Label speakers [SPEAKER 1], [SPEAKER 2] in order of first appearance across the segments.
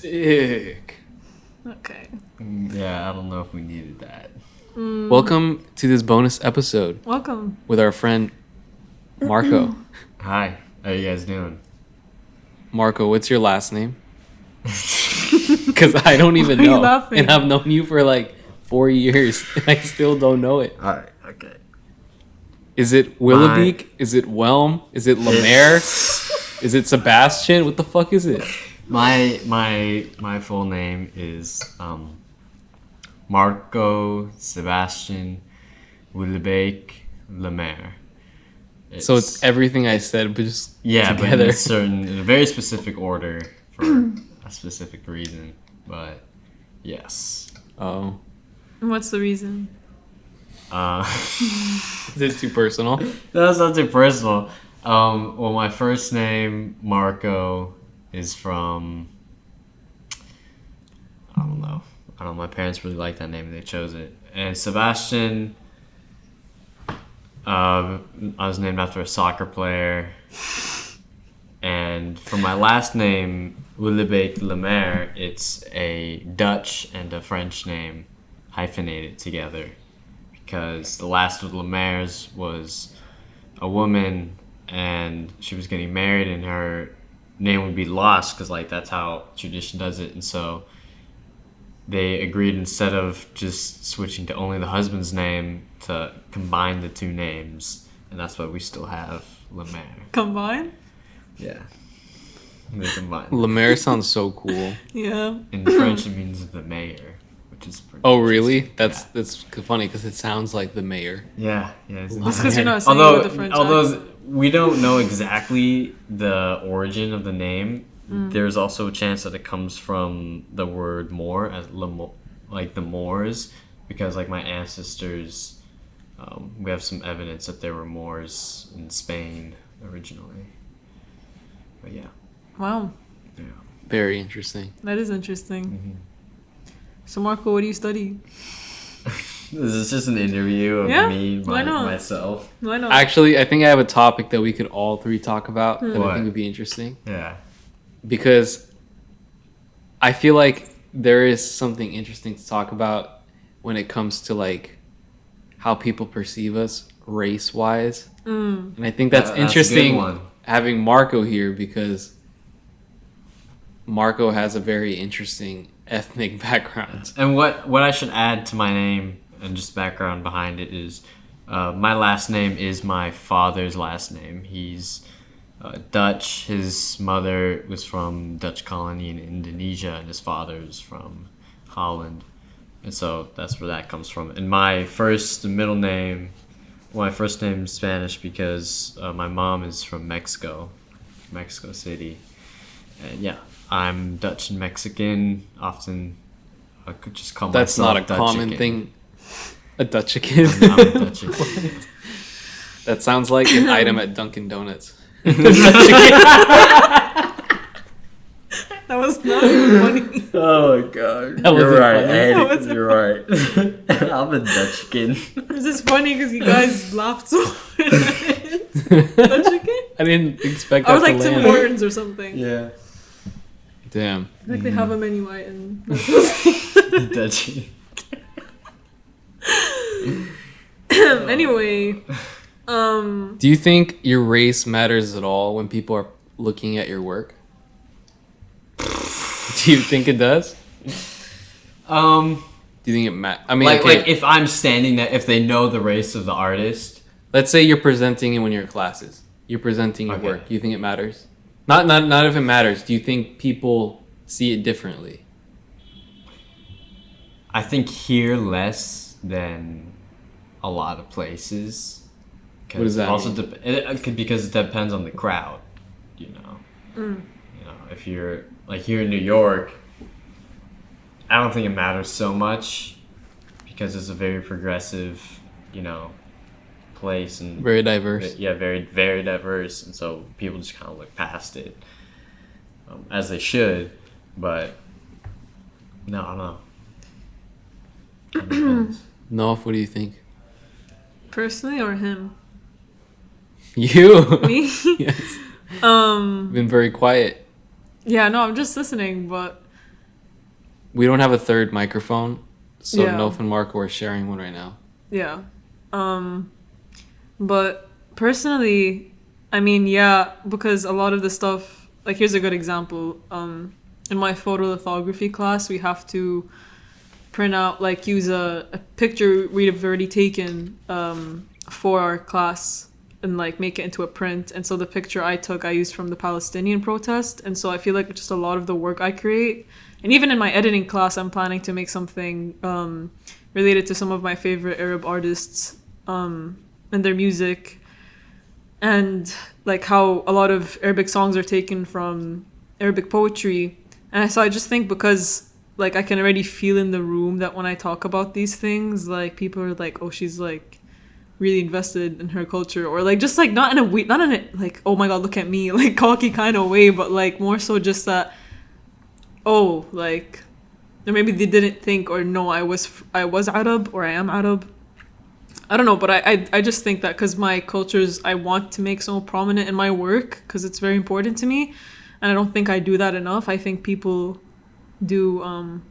[SPEAKER 1] Sick.
[SPEAKER 2] Okay.
[SPEAKER 3] Yeah, I don't know if we needed that.
[SPEAKER 1] Welcome to this bonus episode
[SPEAKER 2] Welcome.
[SPEAKER 1] with our friend Marco.
[SPEAKER 3] Hi, how you guys doing?
[SPEAKER 1] Marco, what's your last name? Because I don't even
[SPEAKER 2] Why are you
[SPEAKER 1] know.
[SPEAKER 2] laughing?
[SPEAKER 1] And I've known you for like 4 years. And I still don't know it.
[SPEAKER 3] Alright, okay.
[SPEAKER 1] Is it Willoughby? Is it Whelm? Is it Lemair? Is it Sebastian? What the fuck is it?
[SPEAKER 3] My full name is Marco Sebastian Willoughby Lemair.
[SPEAKER 1] So it's everything I said, but just
[SPEAKER 3] but
[SPEAKER 1] together.
[SPEAKER 3] in a very specific order for a specific reason. But yes.
[SPEAKER 1] Oh.
[SPEAKER 2] And what's the reason?
[SPEAKER 1] Is it too personal?
[SPEAKER 3] That's not too personal. Well, my first name, Marco, is from... I don't know. My parents really liked that name and they chose it. And Sebastian, I was named after a soccer player. And for my last name, Willoughby Lemair, it's a Dutch and a French name hyphenated together. Because the last of the Lemairs was a woman and she was getting married and her name would be lost because like that's how tradition does it. And so they agreed, instead of just switching to only the husband's name, to combine the two names, and that's why we still have Lemair.
[SPEAKER 2] Combine?
[SPEAKER 3] Yeah, they combine.
[SPEAKER 1] Lemaire sounds so cool.
[SPEAKER 2] Yeah.
[SPEAKER 3] In French it means the mayor, which is pretty
[SPEAKER 1] Oh, really?
[SPEAKER 3] interesting.
[SPEAKER 1] That's funny because it sounds like the mayor.
[SPEAKER 3] Yeah. It's
[SPEAKER 2] That's because you're not saying it with the French accent.
[SPEAKER 3] We don't know exactly the origin of the name. There's also a chance that it comes from the word Moor, like the Moors, because like my ancestors, we have some evidence that there were Moors in Spain originally. But yeah.
[SPEAKER 2] Wow.
[SPEAKER 3] Yeah.
[SPEAKER 1] Very interesting.
[SPEAKER 2] That is interesting.
[SPEAKER 3] Mm-hmm.
[SPEAKER 2] So, Marco, what do you study?
[SPEAKER 3] This is just an interview of
[SPEAKER 2] Yeah?
[SPEAKER 3] me
[SPEAKER 2] Why not?
[SPEAKER 3] myself.
[SPEAKER 2] No, I know.
[SPEAKER 1] Actually, I think I have a topic that we could all three talk about that I
[SPEAKER 3] What?
[SPEAKER 1] think would be interesting.
[SPEAKER 3] Yeah.
[SPEAKER 1] Because I feel like there is something interesting to talk about when it comes to like how people perceive us race wise. And I think that's
[SPEAKER 3] That's a good
[SPEAKER 1] interesting
[SPEAKER 3] one.
[SPEAKER 1] having Marco here because Marco has a very interesting ethnic background.
[SPEAKER 3] And what I should add to my name and just background behind it is my last name is my father's last name. He's Dutch. His mother was from Dutch colony in Indonesia, and his father is from Holland. And so that's where that comes from. And my first name is Spanish because my mom is from Mexico City. And yeah, I'm Dutch and Mexican. Often I could just call
[SPEAKER 1] That's
[SPEAKER 3] myself
[SPEAKER 1] not a
[SPEAKER 3] Dutchican.
[SPEAKER 1] common thing. A Dutchican?
[SPEAKER 3] I'm a Dutchican.
[SPEAKER 1] That sounds like an item at Dunkin' Donuts.
[SPEAKER 2] That was not even funny.
[SPEAKER 3] Oh my god.
[SPEAKER 1] That
[SPEAKER 3] You're
[SPEAKER 1] wasn't
[SPEAKER 3] right.
[SPEAKER 1] funny.
[SPEAKER 3] Hey,
[SPEAKER 2] That wasn't
[SPEAKER 3] you're right. I'm a Dutchkin.
[SPEAKER 2] It's just funny because you guys laughed so hard. Chicken?
[SPEAKER 1] I didn't expect
[SPEAKER 2] I
[SPEAKER 1] that
[SPEAKER 2] was like
[SPEAKER 1] to
[SPEAKER 2] Tim
[SPEAKER 1] land.
[SPEAKER 2] Hortons or something.
[SPEAKER 3] Yeah.
[SPEAKER 1] Damn.
[SPEAKER 2] Like they have a menu item.
[SPEAKER 3] Dutchkin.
[SPEAKER 2] Anyway,
[SPEAKER 1] Do you think your race matters at all when people are looking at your work? Do you think it does? Do you think it matters? I mean,
[SPEAKER 3] Like
[SPEAKER 1] okay,
[SPEAKER 3] like if I'm standing there, if they know the race of the artist.
[SPEAKER 1] let's say you're presenting in one of your classes. You're presenting your
[SPEAKER 3] Okay.
[SPEAKER 1] work. Do you think it matters? Not if it matters. Do you think people see it differently?
[SPEAKER 3] I think here less than a lot of places.
[SPEAKER 1] What does that
[SPEAKER 3] also
[SPEAKER 1] mean?
[SPEAKER 3] because it depends on the crowd, you know. You know, if you're like here in New York, I don't think it matters so much because it's a very progressive, you know, place and
[SPEAKER 1] Very diverse.
[SPEAKER 3] yeah, very very diverse, and so people just kind of look past it, as they should. But no, I don't know. It depends.
[SPEAKER 1] Nouf, what do you think?
[SPEAKER 2] personally or him?
[SPEAKER 1] You.
[SPEAKER 2] Me?
[SPEAKER 1] Yes. Been very quiet.
[SPEAKER 2] Yeah, no, I'm just listening, but
[SPEAKER 1] we don't have a third microphone, so
[SPEAKER 2] Yeah.
[SPEAKER 1] Nof and Marco are sharing one right now.
[SPEAKER 2] Yeah. But personally, I mean, yeah, because a lot of the stuff, like, here's a good example. In my photolithography class, we have to print out, like, use a picture we've already taken for our class and, like, make it into a print. And so the picture I took, I used from the Palestinian protest. And so I feel like just a lot of the work I create, and even in my editing class, I'm planning to make something related to some of my favorite Arab artists and their music, and like how a lot of Arabic songs are taken from Arabic poetry. And so I just think, because like I can already feel in the room that when I talk about these things, like people are like, oh, she's like really invested in her culture, or like just like not in a like, oh my god, look at me, like cocky kind of way, but like more so just that, oh, like, or maybe they didn't think or know I was Arab, or I am Arab. I don't know, but I just think that because my cultures I want to make so prominent in my work, because it's very important to me, and I don't think I do that enough. I think people do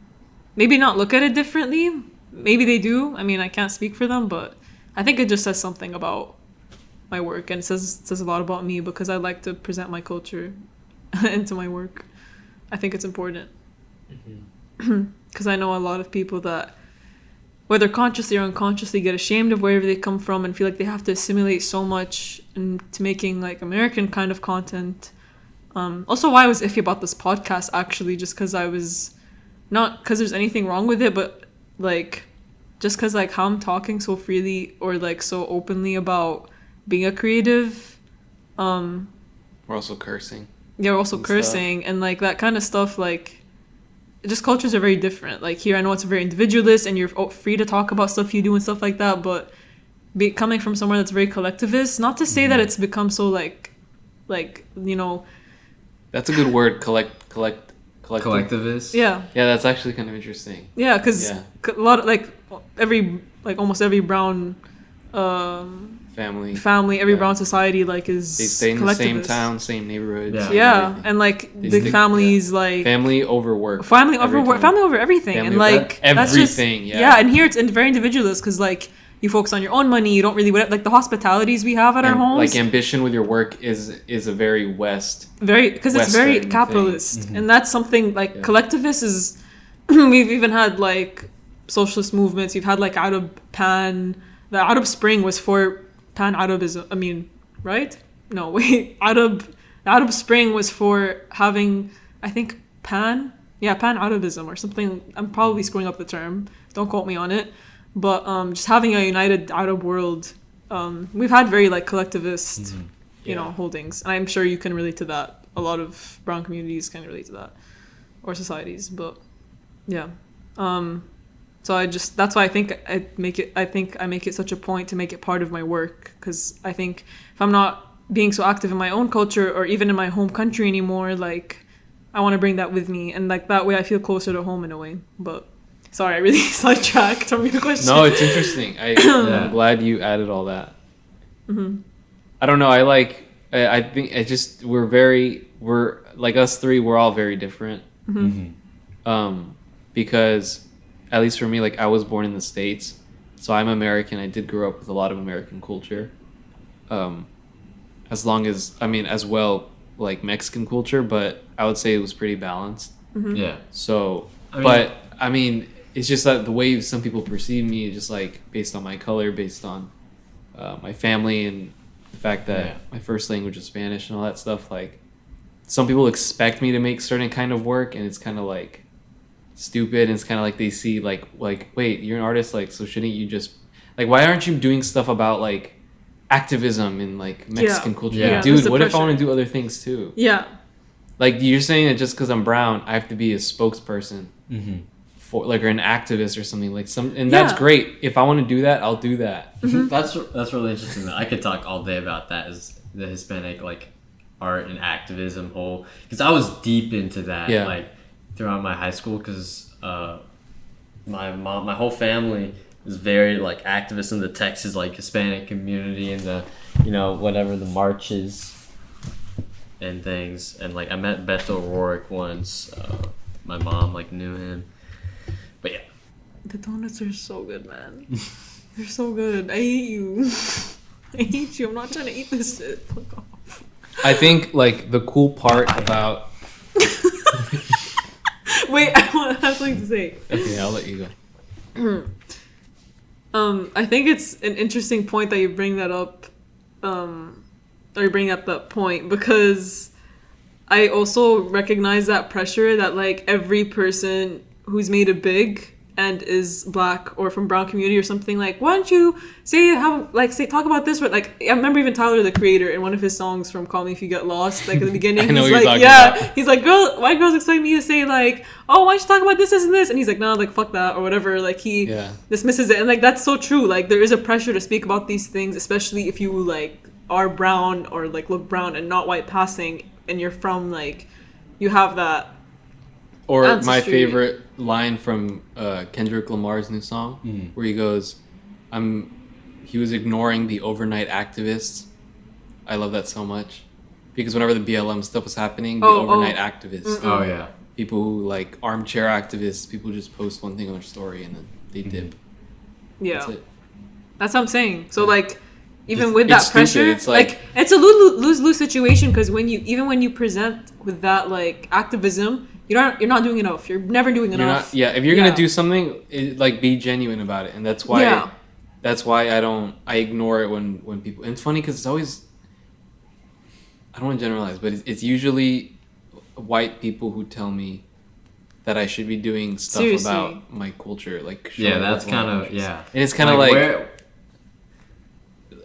[SPEAKER 2] maybe not look at it differently. Maybe they do. I mean, I can't speak for them, but I think it just says something about my work, and it says a lot about me, because I like to present my culture into my work. I think it's important. Because I know a lot of people that, whether consciously or unconsciously, get ashamed of wherever they come from and feel like they have to assimilate so much into making like American kind of content. Also why I was iffy about this podcast, actually, just because I was, not because there's anything wrong with it, but like just because like how I'm talking so freely or like so openly about being a creative.
[SPEAKER 1] We're also cursing.
[SPEAKER 2] Yeah, we're also cursing and like that kind of stuff. Like, just cultures are very different. Like here, I know it's very individualist and you're free to talk about stuff you do and stuff like that, but coming from somewhere that's very collectivist, not to say that it's become so like you know,
[SPEAKER 1] that's a good word,
[SPEAKER 3] Collectivist.
[SPEAKER 2] yeah,
[SPEAKER 1] that's actually kind of interesting.
[SPEAKER 2] Yeah, because a lot of almost every brown family, every brown society like is
[SPEAKER 1] they stay in the same town, same neighborhood.
[SPEAKER 2] And like big families, like
[SPEAKER 1] family over work,
[SPEAKER 2] family over everything,
[SPEAKER 1] family
[SPEAKER 2] and like
[SPEAKER 1] that's just
[SPEAKER 2] everything. And here it's very individualist, because like you focus on your own money. You don't really, like the hospitalities we have at our homes.
[SPEAKER 1] Like ambition with your work is a very
[SPEAKER 2] because it's very capitalist, and that's something like collectivist is. We've even had like socialist movements. We've had like the Arab Spring was for Pan-Arabism. I mean, right? No, wait. Arab Spring was for having, I think, Pan-Arabism or something. I'm probably screwing up the term. Don't quote me on it. But just having a united Arab world. We've had very like collectivist, you know, holdings. And I'm sure you can relate to that. A lot of brown communities can relate to that, or societies. But yeah. So that's why I think I make it such a point to make it part of my work, because I think if I'm not being so active in my own culture or even in my home country anymore, like I want to bring that with me, and like that way I feel closer to home in a way. But sorry, I really sidetracked from your question.
[SPEAKER 1] No, it's interesting. I'm glad you added all that. I don't know. I think we're like us three. We're all very different. Because at least for me, like I was born in the States, so I'm American. I did grow up with a lot of American culture. As well, like Mexican culture, but I would say it was pretty balanced.
[SPEAKER 3] Yeah.
[SPEAKER 1] So, I mean, it's just that the way some people perceive me, just like based on my color, based on my family, and the fact that my first language is Spanish and all that stuff. Like, some people expect me to make certain kind of work, and it's kind of like stupid, and it's kind of like they see like wait, you're an artist, like, so shouldn't you just like, why aren't you doing stuff about like activism and like Mexican culture? Like, dude, what if I want to do other things too? Like, you're saying that just because I'm brown I have to be a spokesperson for like, or an activist or something, like and that's great. If I want to do that, I'll do that.
[SPEAKER 3] That's really interesting. I could talk all day about that, as the Hispanic like art and activism whole, because I was deep into that like throughout my high school, because my whole family is very like activist in the Texas like Hispanic community, and the, you know, whatever, the marches and things. And like I met Beto O'Rourke once. My mom like knew him,
[SPEAKER 2] The donuts are so good, man. They're so good. I hate you. I hate you. I'm not trying to eat this shit. Fuck off.
[SPEAKER 1] I think like the cool part about.
[SPEAKER 2] Wait, I have something to say.
[SPEAKER 1] Okay, I'll let you go.
[SPEAKER 2] I think it's an interesting point that you bring that up, or you bring up that point, because I also recognize that pressure that like every person who's made it big and is black or from brown community or something, like, why don't you talk about this, but like I remember even Tyler the Creator in one of his songs from Call Me If You Get Lost, like at the beginning,
[SPEAKER 1] I know
[SPEAKER 2] he's
[SPEAKER 1] what you're
[SPEAKER 2] like,
[SPEAKER 1] talking about.
[SPEAKER 2] he's like, why girls expect me to say like, oh, why don't you talk about this and this, and he's like, nah, like fuck that or whatever, like he dismisses it, and like that's so true, like there is a pressure to speak about these things, especially if you like are brown or like look brown and not white passing, and you're from like, you have that.
[SPEAKER 1] Or
[SPEAKER 2] ancestry.
[SPEAKER 1] my favorite line from Kendrick Lamar's new song, where he goes, he was ignoring the overnight activists. I love that so much. Because whenever the BLM stuff was happening, the overnight activists.
[SPEAKER 3] Oh, yeah.
[SPEAKER 1] People who, like, armchair activists, people just post one thing on their story and then they dip.
[SPEAKER 2] Yeah.
[SPEAKER 1] That's it.
[SPEAKER 2] That's what I'm saying. So, like, even with that
[SPEAKER 1] stupid.
[SPEAKER 2] pressure,
[SPEAKER 1] It's like
[SPEAKER 2] it's a lose-lose situation, because when you present with that, like, activism, you're not doing enough. You're never doing enough.
[SPEAKER 1] If you're gonna do something, like be genuine about it, and that's why I ignore it when people. And it's funny because it's always, I don't want to generalize, but it's usually white people who tell me that I should be doing stuff about my culture, like
[SPEAKER 3] that's kind of
[SPEAKER 1] and it's kind of like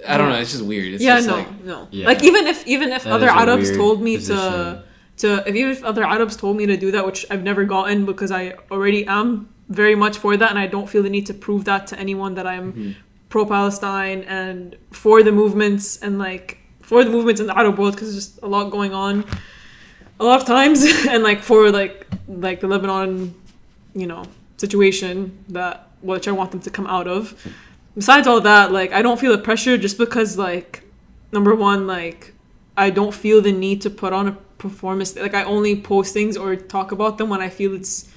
[SPEAKER 1] I don't know, it's just weird. It's just
[SPEAKER 2] no. Like even if other Arabs told me if other Arabs told me to do that, which I've never gotten because I already am very much for that, and I don't feel the need to prove that to anyone that I'm pro-Palestine and for the movements and like for the movements in the Arab world, because there's just a lot going on a lot of times and like for like the Lebanon, situation that which I want them to come out of. Besides all that, like I don't feel the pressure just because like number one, like I don't feel the need to put on a performance. Like I only post things or talk about them when I feel it's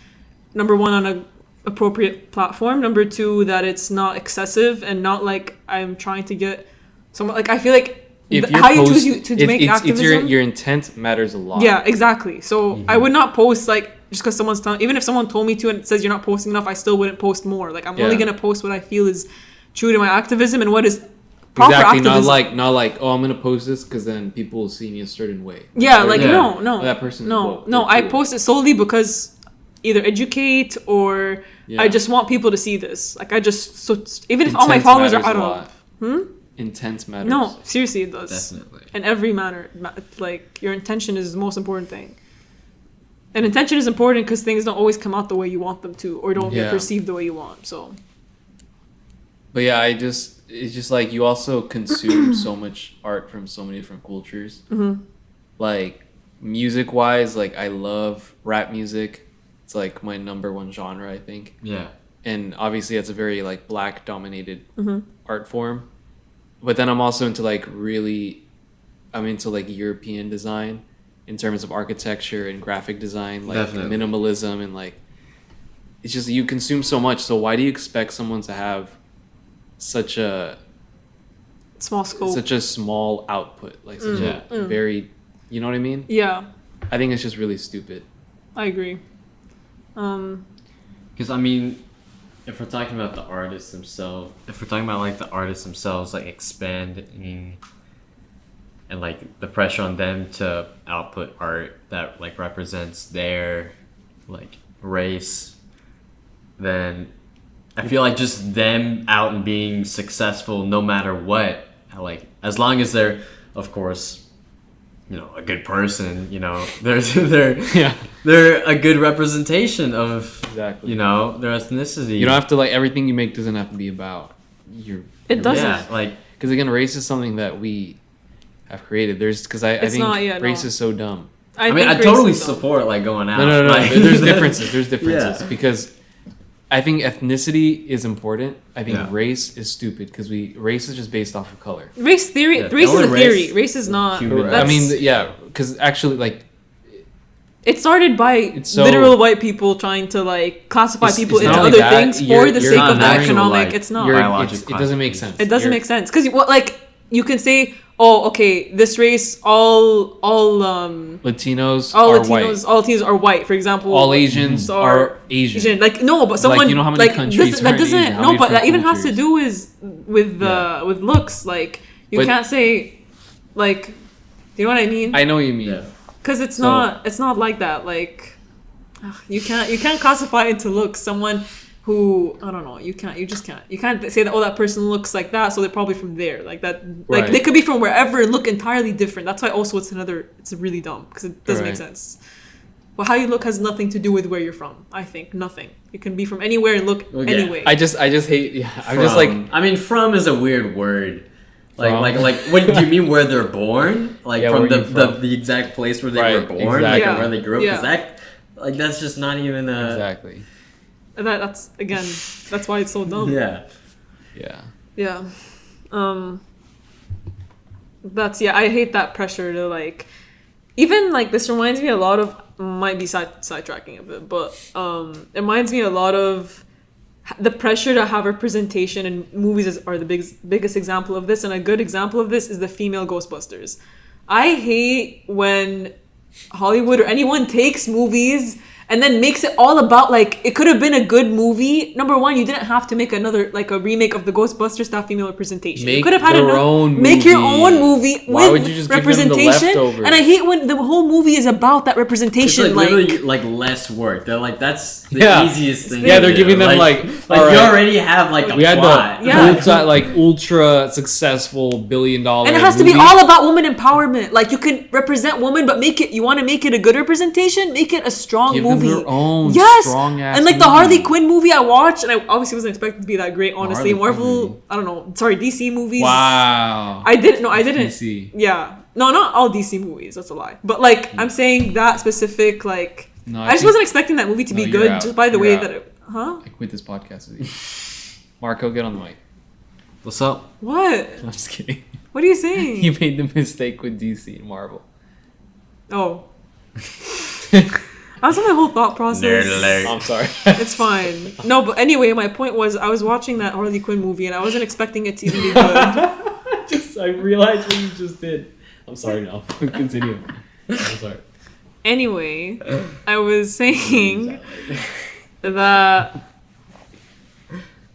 [SPEAKER 2] number one on a appropriate platform, number two that it's not excessive and not like I'm trying to get someone, like I feel like how you choose to make activism,
[SPEAKER 1] your intent matters a lot.
[SPEAKER 2] Yeah, exactly. So I would not post like just because someone's telling, even if someone told me to and it says you're not posting enough, I still wouldn't post more. Like I'm only gonna post what I feel is true to my activism and what is proper activism.
[SPEAKER 1] Not like I'm gonna post this because then people will see me a certain way.
[SPEAKER 2] No,
[SPEAKER 1] that person.
[SPEAKER 2] I post it solely because either educate or I just want people to see this. Like I just even if all my followers are Arab.
[SPEAKER 1] Intent matters.
[SPEAKER 2] No, seriously, it does.
[SPEAKER 3] Definitely.
[SPEAKER 2] In every manner, like your intention is the most important thing. And intention is important because things don't always come out the way you want them to, or don't get perceived the way you want. So.
[SPEAKER 1] But yeah, it's just like you also consume so much art from so many different cultures. Like music wise, like I love rap music. It's like my number one genre, I think.
[SPEAKER 3] Yeah.
[SPEAKER 1] And obviously it's a very like black dominated art form. But then I'm also into like I'm into like European design in terms of architecture and graphic design, like minimalism, and like it's just you consume so much. So why do you expect someone to have such a
[SPEAKER 2] small scope,
[SPEAKER 1] such a small output, like such a very, you know what I mean?
[SPEAKER 2] Yeah.
[SPEAKER 1] I think it's just really stupid.
[SPEAKER 2] I agree.
[SPEAKER 3] Because I mean, if we're talking about the artists themselves, like expanding and like the pressure on them to output art that like represents their like race, then I feel like just them out and being successful no matter what, like as long as they're of course a good person, they're a good representation of their ethnicity.
[SPEAKER 1] You don't have to like everything you make doesn't have to be about your.
[SPEAKER 2] It doesn't.
[SPEAKER 3] Yeah, like
[SPEAKER 1] because again, race is something that we have created. Because I think race is so dumb.
[SPEAKER 3] I mean, I totally support like going out.
[SPEAKER 1] No.
[SPEAKER 3] Like,
[SPEAKER 1] there's differences. Because I think ethnicity is important. I think race is stupid because race is just based off of color.
[SPEAKER 2] Race theory. Race is a theory. Race is not.
[SPEAKER 1] I mean, because actually, like,
[SPEAKER 2] It started by
[SPEAKER 1] so-
[SPEAKER 2] literal white people trying to like classify
[SPEAKER 1] It's-
[SPEAKER 2] people
[SPEAKER 1] it's
[SPEAKER 2] into
[SPEAKER 1] not
[SPEAKER 2] other
[SPEAKER 1] like that.
[SPEAKER 2] things
[SPEAKER 1] You're-
[SPEAKER 2] for the
[SPEAKER 1] you're
[SPEAKER 2] sake
[SPEAKER 3] not
[SPEAKER 2] of the
[SPEAKER 3] natural,
[SPEAKER 2] economic.
[SPEAKER 3] like,
[SPEAKER 2] It's not.
[SPEAKER 3] biologic
[SPEAKER 1] It doesn't make sense.
[SPEAKER 2] It doesn't
[SPEAKER 1] You're-
[SPEAKER 2] make sense because like you can say, oh, okay, this race, all
[SPEAKER 1] Latinos
[SPEAKER 2] all
[SPEAKER 1] are
[SPEAKER 2] Latinos,
[SPEAKER 1] white.
[SPEAKER 2] all Latinos are white. For example,
[SPEAKER 1] All Asians are Asian.
[SPEAKER 2] Like no, but someone
[SPEAKER 1] you know how many countries
[SPEAKER 2] that
[SPEAKER 1] are
[SPEAKER 2] doesn't
[SPEAKER 1] Asian? How
[SPEAKER 2] no,
[SPEAKER 1] many
[SPEAKER 2] but that
[SPEAKER 1] different
[SPEAKER 2] even has to
[SPEAKER 1] cultures?
[SPEAKER 2] do with looks. Like you
[SPEAKER 1] But-
[SPEAKER 2] can't say like, do you know what I mean?
[SPEAKER 1] I know what you mean.
[SPEAKER 3] Yeah.
[SPEAKER 2] Because it's
[SPEAKER 1] So-
[SPEAKER 2] not like that. Like you can't classify into looks someone who I don't know. You can't say that that person looks like that, so they're probably from there. Like that. Like
[SPEAKER 1] Right.
[SPEAKER 2] they could be from wherever and look entirely different. That's why also it's really dumb because it doesn't make
[SPEAKER 1] Right.
[SPEAKER 2] sense. Well, how you look has nothing to do with where you're from. I think nothing. You can be from anywhere and look
[SPEAKER 3] Well, yeah.
[SPEAKER 2] anyway.
[SPEAKER 1] I just hate. Yeah, I'm just like.
[SPEAKER 3] I mean, from is a weird word. Like,
[SPEAKER 1] From?
[SPEAKER 3] like what do you mean where they're born? Like
[SPEAKER 1] Yeah,
[SPEAKER 3] from
[SPEAKER 1] where
[SPEAKER 3] the,
[SPEAKER 1] you from?
[SPEAKER 3] the exact place where they
[SPEAKER 1] Right,
[SPEAKER 3] were born,
[SPEAKER 1] exactly.
[SPEAKER 3] like
[SPEAKER 2] Yeah.
[SPEAKER 3] or where they grew up.
[SPEAKER 2] Yeah.
[SPEAKER 3] Is that like that's just not even a
[SPEAKER 1] Exactly.
[SPEAKER 2] that's again. That's why it's so dumb.
[SPEAKER 3] yeah.
[SPEAKER 1] Yeah.
[SPEAKER 2] Yeah. I hate that pressure to like even like this reminds me a lot of might be sidetracking a bit, but it reminds me a lot of the pressure to have representation in movies are the biggest example of this, and a good example of this is the female Ghostbusters. I hate when Hollywood or anyone takes movies and then makes it all about like it could have been a good movie. Number one, you didn't have to make another like a remake of the Ghostbusters style female representation. You
[SPEAKER 1] Make
[SPEAKER 2] could have had
[SPEAKER 1] their own
[SPEAKER 2] make your
[SPEAKER 1] movie.
[SPEAKER 2] own movie
[SPEAKER 1] Why
[SPEAKER 2] with
[SPEAKER 1] would you just give them the
[SPEAKER 2] representation.
[SPEAKER 1] leftovers?
[SPEAKER 2] And I hate when the whole movie is about that
[SPEAKER 3] It's
[SPEAKER 2] representation.
[SPEAKER 3] like literally like less work. They're like that's the
[SPEAKER 1] Yeah.
[SPEAKER 3] easiest thing.
[SPEAKER 1] Yeah,
[SPEAKER 3] to
[SPEAKER 1] they're
[SPEAKER 3] do.
[SPEAKER 1] giving them like
[SPEAKER 3] you
[SPEAKER 1] all right,
[SPEAKER 3] already have like a
[SPEAKER 1] we had
[SPEAKER 3] plot.
[SPEAKER 1] the
[SPEAKER 2] Yeah.
[SPEAKER 1] ultra successful $1 billion
[SPEAKER 2] and it has to be all about woman empowerment. Like you can represent women, but you want to make it a good representation. Make it a strong
[SPEAKER 1] Give
[SPEAKER 2] movie.
[SPEAKER 1] them their own strong ass
[SPEAKER 2] and like the
[SPEAKER 1] movie.
[SPEAKER 2] Harley Quinn movie I watched, and I obviously wasn't expecting to be that great. Honestly,
[SPEAKER 1] Harley Quinn movie.
[SPEAKER 2] Marvel, I don't know. Sorry, DC movies.
[SPEAKER 1] Wow.
[SPEAKER 2] I didn't.
[SPEAKER 1] DC.
[SPEAKER 2] Yeah, no, not all DC movies. That's a lie. But like, I'm saying that specific. Like,
[SPEAKER 1] No,
[SPEAKER 2] I just wasn't expecting that movie to
[SPEAKER 1] No,
[SPEAKER 2] be
[SPEAKER 1] you're
[SPEAKER 2] good
[SPEAKER 1] out.
[SPEAKER 2] just by the
[SPEAKER 1] You're
[SPEAKER 2] way
[SPEAKER 1] out.
[SPEAKER 2] that it. Huh?
[SPEAKER 1] I quit this podcast with you. Marco, get on the mic.
[SPEAKER 3] What's up?
[SPEAKER 2] What?
[SPEAKER 1] I'm just kidding.
[SPEAKER 2] What are you saying?
[SPEAKER 1] You made the mistake with DC and Marvel.
[SPEAKER 2] Oh. That's my whole thought process.
[SPEAKER 1] I'm sorry.
[SPEAKER 2] It's fine. No, but anyway, my point was I was watching that Harley Quinn movie and I wasn't expecting it to even be good.
[SPEAKER 1] I realized what you just did. I'm sorry now. Continue. I'm sorry.
[SPEAKER 2] Anyway, I was saying that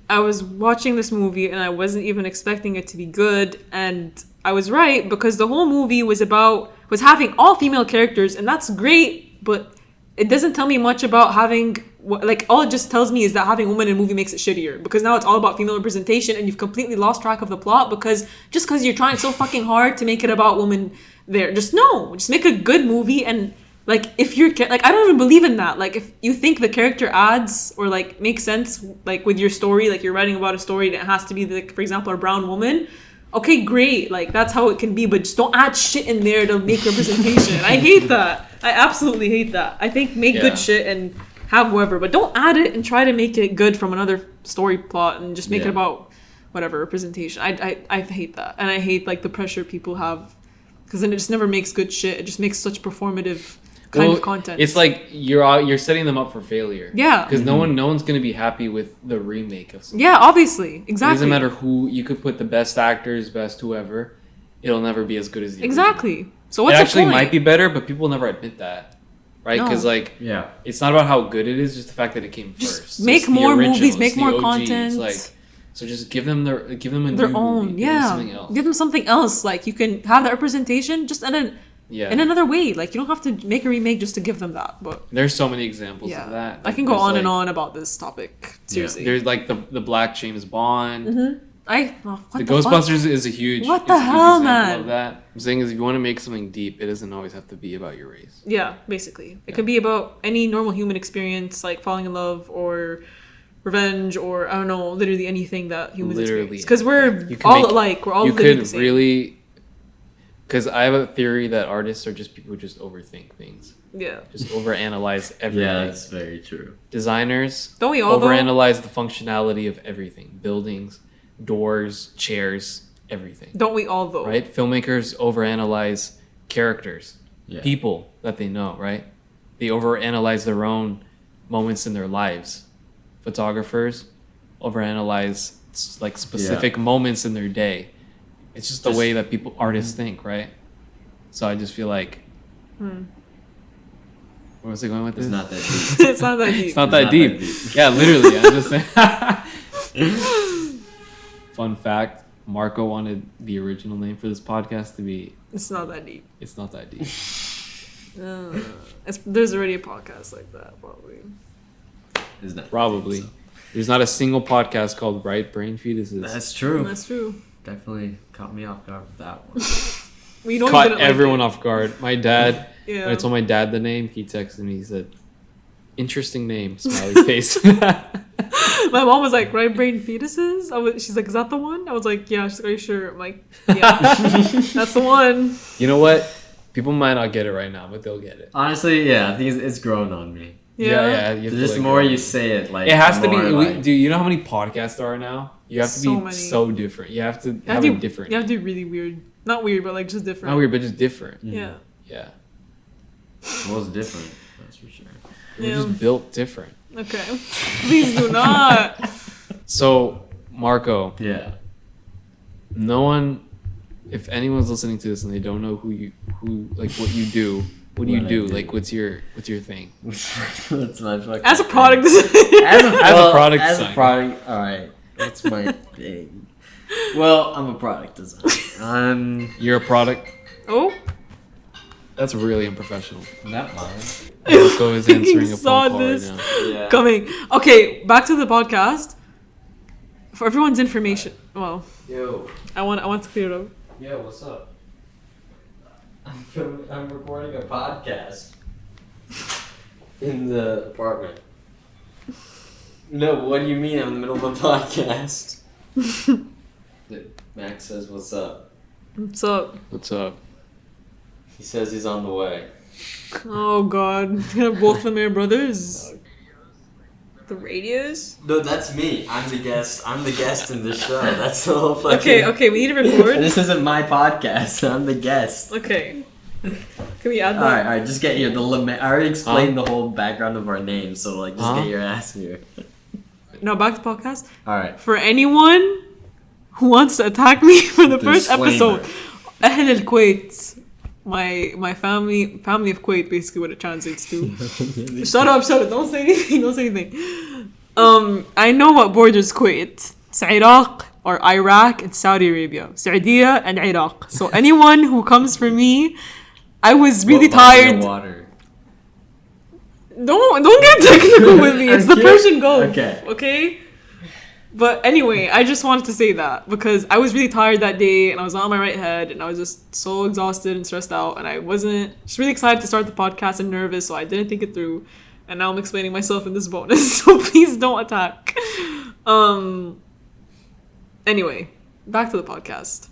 [SPEAKER 2] I was watching this movie and I wasn't even expecting it to be good, and I was right because the whole movie was having all female characters, and that's great, but it doesn't tell me much about having like all it just tells me is that having women in a movie makes it shittier because now it's all about female representation and you've completely lost track of the plot because you're trying so fucking hard to make it about women there. Just make a good movie. And like if you're like I don't even believe in that. Like if you think the character adds or like makes sense like with your story, like you're writing about a story and it has to be like, for example, a brown woman, okay, great, like that's how it can be, but just don't add shit in there to make representation. I hate that. I absolutely hate that. I think make good shit and have whoever, but don't add it and try to make it good from another story plot and just make it about whatever representation. I hate that, and I hate like the pressure people have because then it just never makes good shit. It just makes such performative kind of content.
[SPEAKER 1] It's like you're setting them up for failure.
[SPEAKER 2] Yeah.
[SPEAKER 1] Because no one's gonna be happy with the remake of something.
[SPEAKER 2] Yeah, obviously, exactly.
[SPEAKER 1] It doesn't matter who you could put the best actors, best whoever. It'll never be as good as the original.
[SPEAKER 2] Exactly. So what's
[SPEAKER 1] it actually
[SPEAKER 2] the point?
[SPEAKER 1] might be better, but people never admit that, right?
[SPEAKER 2] No.
[SPEAKER 1] Because like,
[SPEAKER 3] Yeah.
[SPEAKER 1] it's not about how good it is, just the fact that it came
[SPEAKER 2] Just
[SPEAKER 1] first.
[SPEAKER 2] make
[SPEAKER 1] It's the
[SPEAKER 2] more
[SPEAKER 1] original,
[SPEAKER 2] movies,
[SPEAKER 1] it's
[SPEAKER 2] make
[SPEAKER 1] the
[SPEAKER 2] more
[SPEAKER 1] OG.
[SPEAKER 2] content.
[SPEAKER 1] It's like, so just give them a
[SPEAKER 2] their
[SPEAKER 1] new
[SPEAKER 2] own,
[SPEAKER 1] movie.
[SPEAKER 2] yeah.
[SPEAKER 1] Something else.
[SPEAKER 2] Give them something else. Like you can have that representation, just in another way. Like you don't have to make a remake just to give them that. But
[SPEAKER 1] There's so many examples
[SPEAKER 2] yeah,
[SPEAKER 1] of that.
[SPEAKER 2] I can go
[SPEAKER 1] There's
[SPEAKER 2] on and
[SPEAKER 1] like-
[SPEAKER 2] on about this topic. Seriously,
[SPEAKER 1] There's like the Black James Bond.
[SPEAKER 2] what
[SPEAKER 1] The
[SPEAKER 2] the
[SPEAKER 1] Ghostbusters is a huge.
[SPEAKER 2] What
[SPEAKER 1] is
[SPEAKER 2] the
[SPEAKER 1] a huge
[SPEAKER 2] hell,
[SPEAKER 1] example
[SPEAKER 2] man?
[SPEAKER 1] Of that. I'm saying is if you want to make something deep, it doesn't always have to be about your race.
[SPEAKER 2] Yeah, basically, it could be about any normal human experience, like falling in love or revenge, or I don't know, literally anything that humans experience. Because we're all alike. We're all
[SPEAKER 1] You
[SPEAKER 2] literally the
[SPEAKER 1] could
[SPEAKER 2] same.
[SPEAKER 1] really. Because I have a theory that artists are just people who just overthink things.
[SPEAKER 2] Yeah.
[SPEAKER 1] Just overanalyze everything.
[SPEAKER 3] Yeah, that's very true.
[SPEAKER 1] Designers
[SPEAKER 2] Don't we all, though?
[SPEAKER 1] overanalyze the functionality of everything. Buildings, doors, chairs, everything.
[SPEAKER 2] Don't we all though?
[SPEAKER 1] Right? Filmmakers overanalyze characters,
[SPEAKER 3] Yeah.
[SPEAKER 1] people that they know, right? they overanalyze their own moments in their lives. Photographers overanalyze like specific moments in their day. It's just the way that artists think, right? So I just feel like, where was I going with this?
[SPEAKER 3] It's not that deep.
[SPEAKER 2] It's not that deep.
[SPEAKER 1] It's not that deep. Yeah, literally. I'm just saying. Fun fact: Marco wanted the original name for this podcast to be.
[SPEAKER 2] It's not that deep.
[SPEAKER 1] It's not that deep.
[SPEAKER 2] There's already a podcast like that, probably.
[SPEAKER 3] Isn't it?
[SPEAKER 1] Probably. There's not a single podcast called Right Brain Fetuses.
[SPEAKER 3] That's true.
[SPEAKER 2] That's true.
[SPEAKER 3] Definitely caught me off guard with that one.
[SPEAKER 2] We don't
[SPEAKER 1] Caught
[SPEAKER 2] even like
[SPEAKER 1] everyone
[SPEAKER 2] it.
[SPEAKER 1] off guard. My dad,
[SPEAKER 2] Yeah.
[SPEAKER 1] when I told my dad the name, he texted me. He said, "Interesting name." Smiley face.
[SPEAKER 2] My mom was like, right brain fetuses? She's like, is that the one? I was like, yeah. She's like, are you sure? I'm like, yeah. That's the one.
[SPEAKER 1] You know what? People might not get it right now, but they'll get it.
[SPEAKER 3] Honestly, yeah, I think it's grown on me.
[SPEAKER 2] Yeah.
[SPEAKER 1] You have
[SPEAKER 3] The
[SPEAKER 1] to,
[SPEAKER 3] just more you say it, like
[SPEAKER 1] it has to be.
[SPEAKER 3] more, like,
[SPEAKER 1] Dude, you know how many podcasts there are now? You have to
[SPEAKER 2] So
[SPEAKER 1] be
[SPEAKER 2] many.
[SPEAKER 1] so different. You have to
[SPEAKER 2] You
[SPEAKER 1] have a different.
[SPEAKER 2] You have to be really weird. Not weird, but like just different.
[SPEAKER 1] Not weird, but just different.
[SPEAKER 2] Yeah.
[SPEAKER 1] Yeah.
[SPEAKER 3] was different. That's for sure.
[SPEAKER 1] We're
[SPEAKER 2] Yeah.
[SPEAKER 1] just built different.
[SPEAKER 2] Okay. Please do not.
[SPEAKER 1] So, Marco,
[SPEAKER 3] Yeah.
[SPEAKER 1] no one, if anyone's listening to this and they don't know what you do, what do you
[SPEAKER 3] What I
[SPEAKER 1] do?
[SPEAKER 3] do.
[SPEAKER 1] Like, what's your thing?
[SPEAKER 3] What's my fucking
[SPEAKER 2] As a
[SPEAKER 3] thing?
[SPEAKER 2] product
[SPEAKER 3] As a
[SPEAKER 1] product
[SPEAKER 3] As a
[SPEAKER 1] designer.
[SPEAKER 3] product. All right. What's my thing? Well, I'm a product designer.
[SPEAKER 1] You're a product.
[SPEAKER 2] Oh.
[SPEAKER 1] That's really unprofessional.
[SPEAKER 3] Not mine.
[SPEAKER 1] Marco is answering a
[SPEAKER 2] Saw
[SPEAKER 1] phone call
[SPEAKER 2] this.
[SPEAKER 1] right now.
[SPEAKER 3] Yeah.
[SPEAKER 2] Coming. Okay, back to the podcast. For everyone's information. Well,
[SPEAKER 3] Yo.
[SPEAKER 2] I want to clear it up.
[SPEAKER 3] Yo, what's up? I'm recording a podcast in the apartment. No, what do you mean I'm in the middle of a podcast? Max says, what's up?
[SPEAKER 2] What's up?
[SPEAKER 1] What's up?
[SPEAKER 3] He says he's on the way.
[SPEAKER 2] Oh god. They're both Lemair brothers. The radios?
[SPEAKER 3] No, that's me. I'm the guest. I'm the guest in this show. That's the whole fucking...
[SPEAKER 2] Okay, we need to record.
[SPEAKER 3] This isn't my podcast. I'm the guest.
[SPEAKER 2] Okay. Can we add that?
[SPEAKER 3] Alright, just get here. The Lemair. I already explained the whole background of our names, so like, just get your ass here.
[SPEAKER 2] No, back to podcast.
[SPEAKER 3] Alright.
[SPEAKER 2] For anyone who wants to attack me for the first
[SPEAKER 3] Disclaimer.
[SPEAKER 2] episode, Ahl al-Kuwait. My family of Kuwait, basically what it translates to. Shut up, don't say anything, I know what borders Kuwait. It's Iraq or Iraq and Saudi Arabia. Saudi and Iraq. So anyone who comes for me, I was really
[SPEAKER 3] What body of
[SPEAKER 2] tired.
[SPEAKER 3] Water?
[SPEAKER 2] Don't get technical with me. It's the
[SPEAKER 3] Okay.
[SPEAKER 2] Persian Gulf.
[SPEAKER 3] Okay.
[SPEAKER 2] Okay? But anyway, I just wanted to say that because I was really tired that day and I was not on my right head and I was just so exhausted and stressed out and I wasn't just really excited to start the podcast and nervous, so I didn't think it through. And now I'm explaining myself in this bonus, so please don't attack. Anyway, back to the podcast.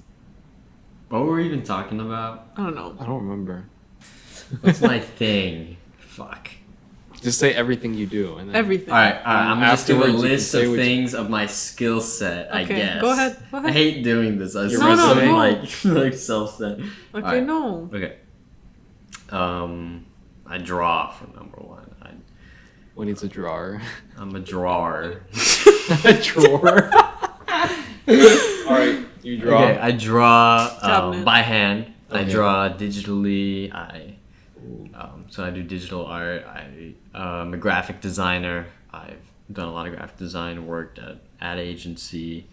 [SPEAKER 3] What were we even talking about?
[SPEAKER 2] I don't know.
[SPEAKER 1] I don't remember.
[SPEAKER 3] What's my thing? Fuck.
[SPEAKER 1] Just say everything you do. And then
[SPEAKER 2] Everything.
[SPEAKER 3] Alright, I'm gonna just do a
[SPEAKER 1] Afterwards, you can
[SPEAKER 3] list
[SPEAKER 1] say
[SPEAKER 3] of
[SPEAKER 1] what you-
[SPEAKER 3] things of my skill set, I
[SPEAKER 2] Okay,
[SPEAKER 3] guess.
[SPEAKER 2] go ahead.
[SPEAKER 3] I hate doing this. I was
[SPEAKER 1] Your
[SPEAKER 3] so
[SPEAKER 1] resume?
[SPEAKER 2] No.
[SPEAKER 3] like self-set.
[SPEAKER 2] Okay,
[SPEAKER 3] Alright.
[SPEAKER 2] no.
[SPEAKER 3] Okay. I draw for number one.
[SPEAKER 1] What needs a drawer?
[SPEAKER 3] I'm a drawer.
[SPEAKER 1] A drawer. All right, you draw.
[SPEAKER 3] Okay, I draw
[SPEAKER 2] Cabinet.
[SPEAKER 3] by hand. I
[SPEAKER 1] Okay.
[SPEAKER 3] draw digitally. So I do digital art. I'm a graphic designer. I've done a lot of graphic design. Worked at ad agency.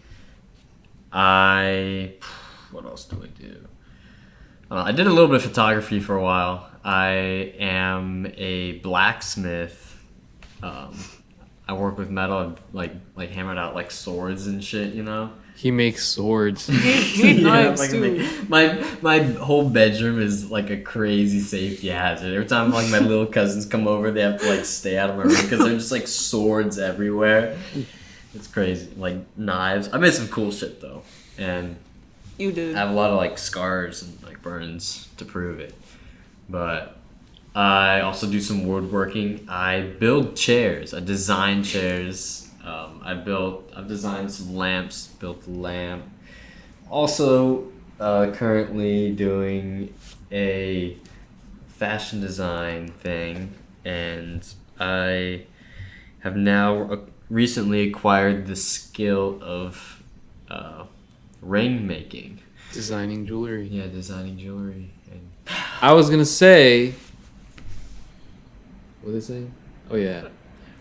[SPEAKER 3] What else do I do? I did a little bit of photography for a while. I am a blacksmith. I work with metal. I like hammered out like swords and shit. You know.
[SPEAKER 1] He makes swords.
[SPEAKER 2] He made knives
[SPEAKER 3] like,
[SPEAKER 2] too.
[SPEAKER 3] my whole bedroom is like a crazy safety hazard. Every time like my little cousins come over, they have to like stay out of my room because there's just like swords everywhere. It's crazy. Like knives. I made some cool shit though, and
[SPEAKER 2] You did.
[SPEAKER 3] I have a lot of like scars and like burns to prove it. But I also do some woodworking. I build chairs. I design chairs. I've designed some lamps, built a lamp. Also, currently doing a fashion design thing, and I have now recently acquired the skill of ring making.
[SPEAKER 1] Designing jewelry.
[SPEAKER 3] Yeah, designing jewelry. And
[SPEAKER 1] I was gonna say. What did I say? Oh yeah.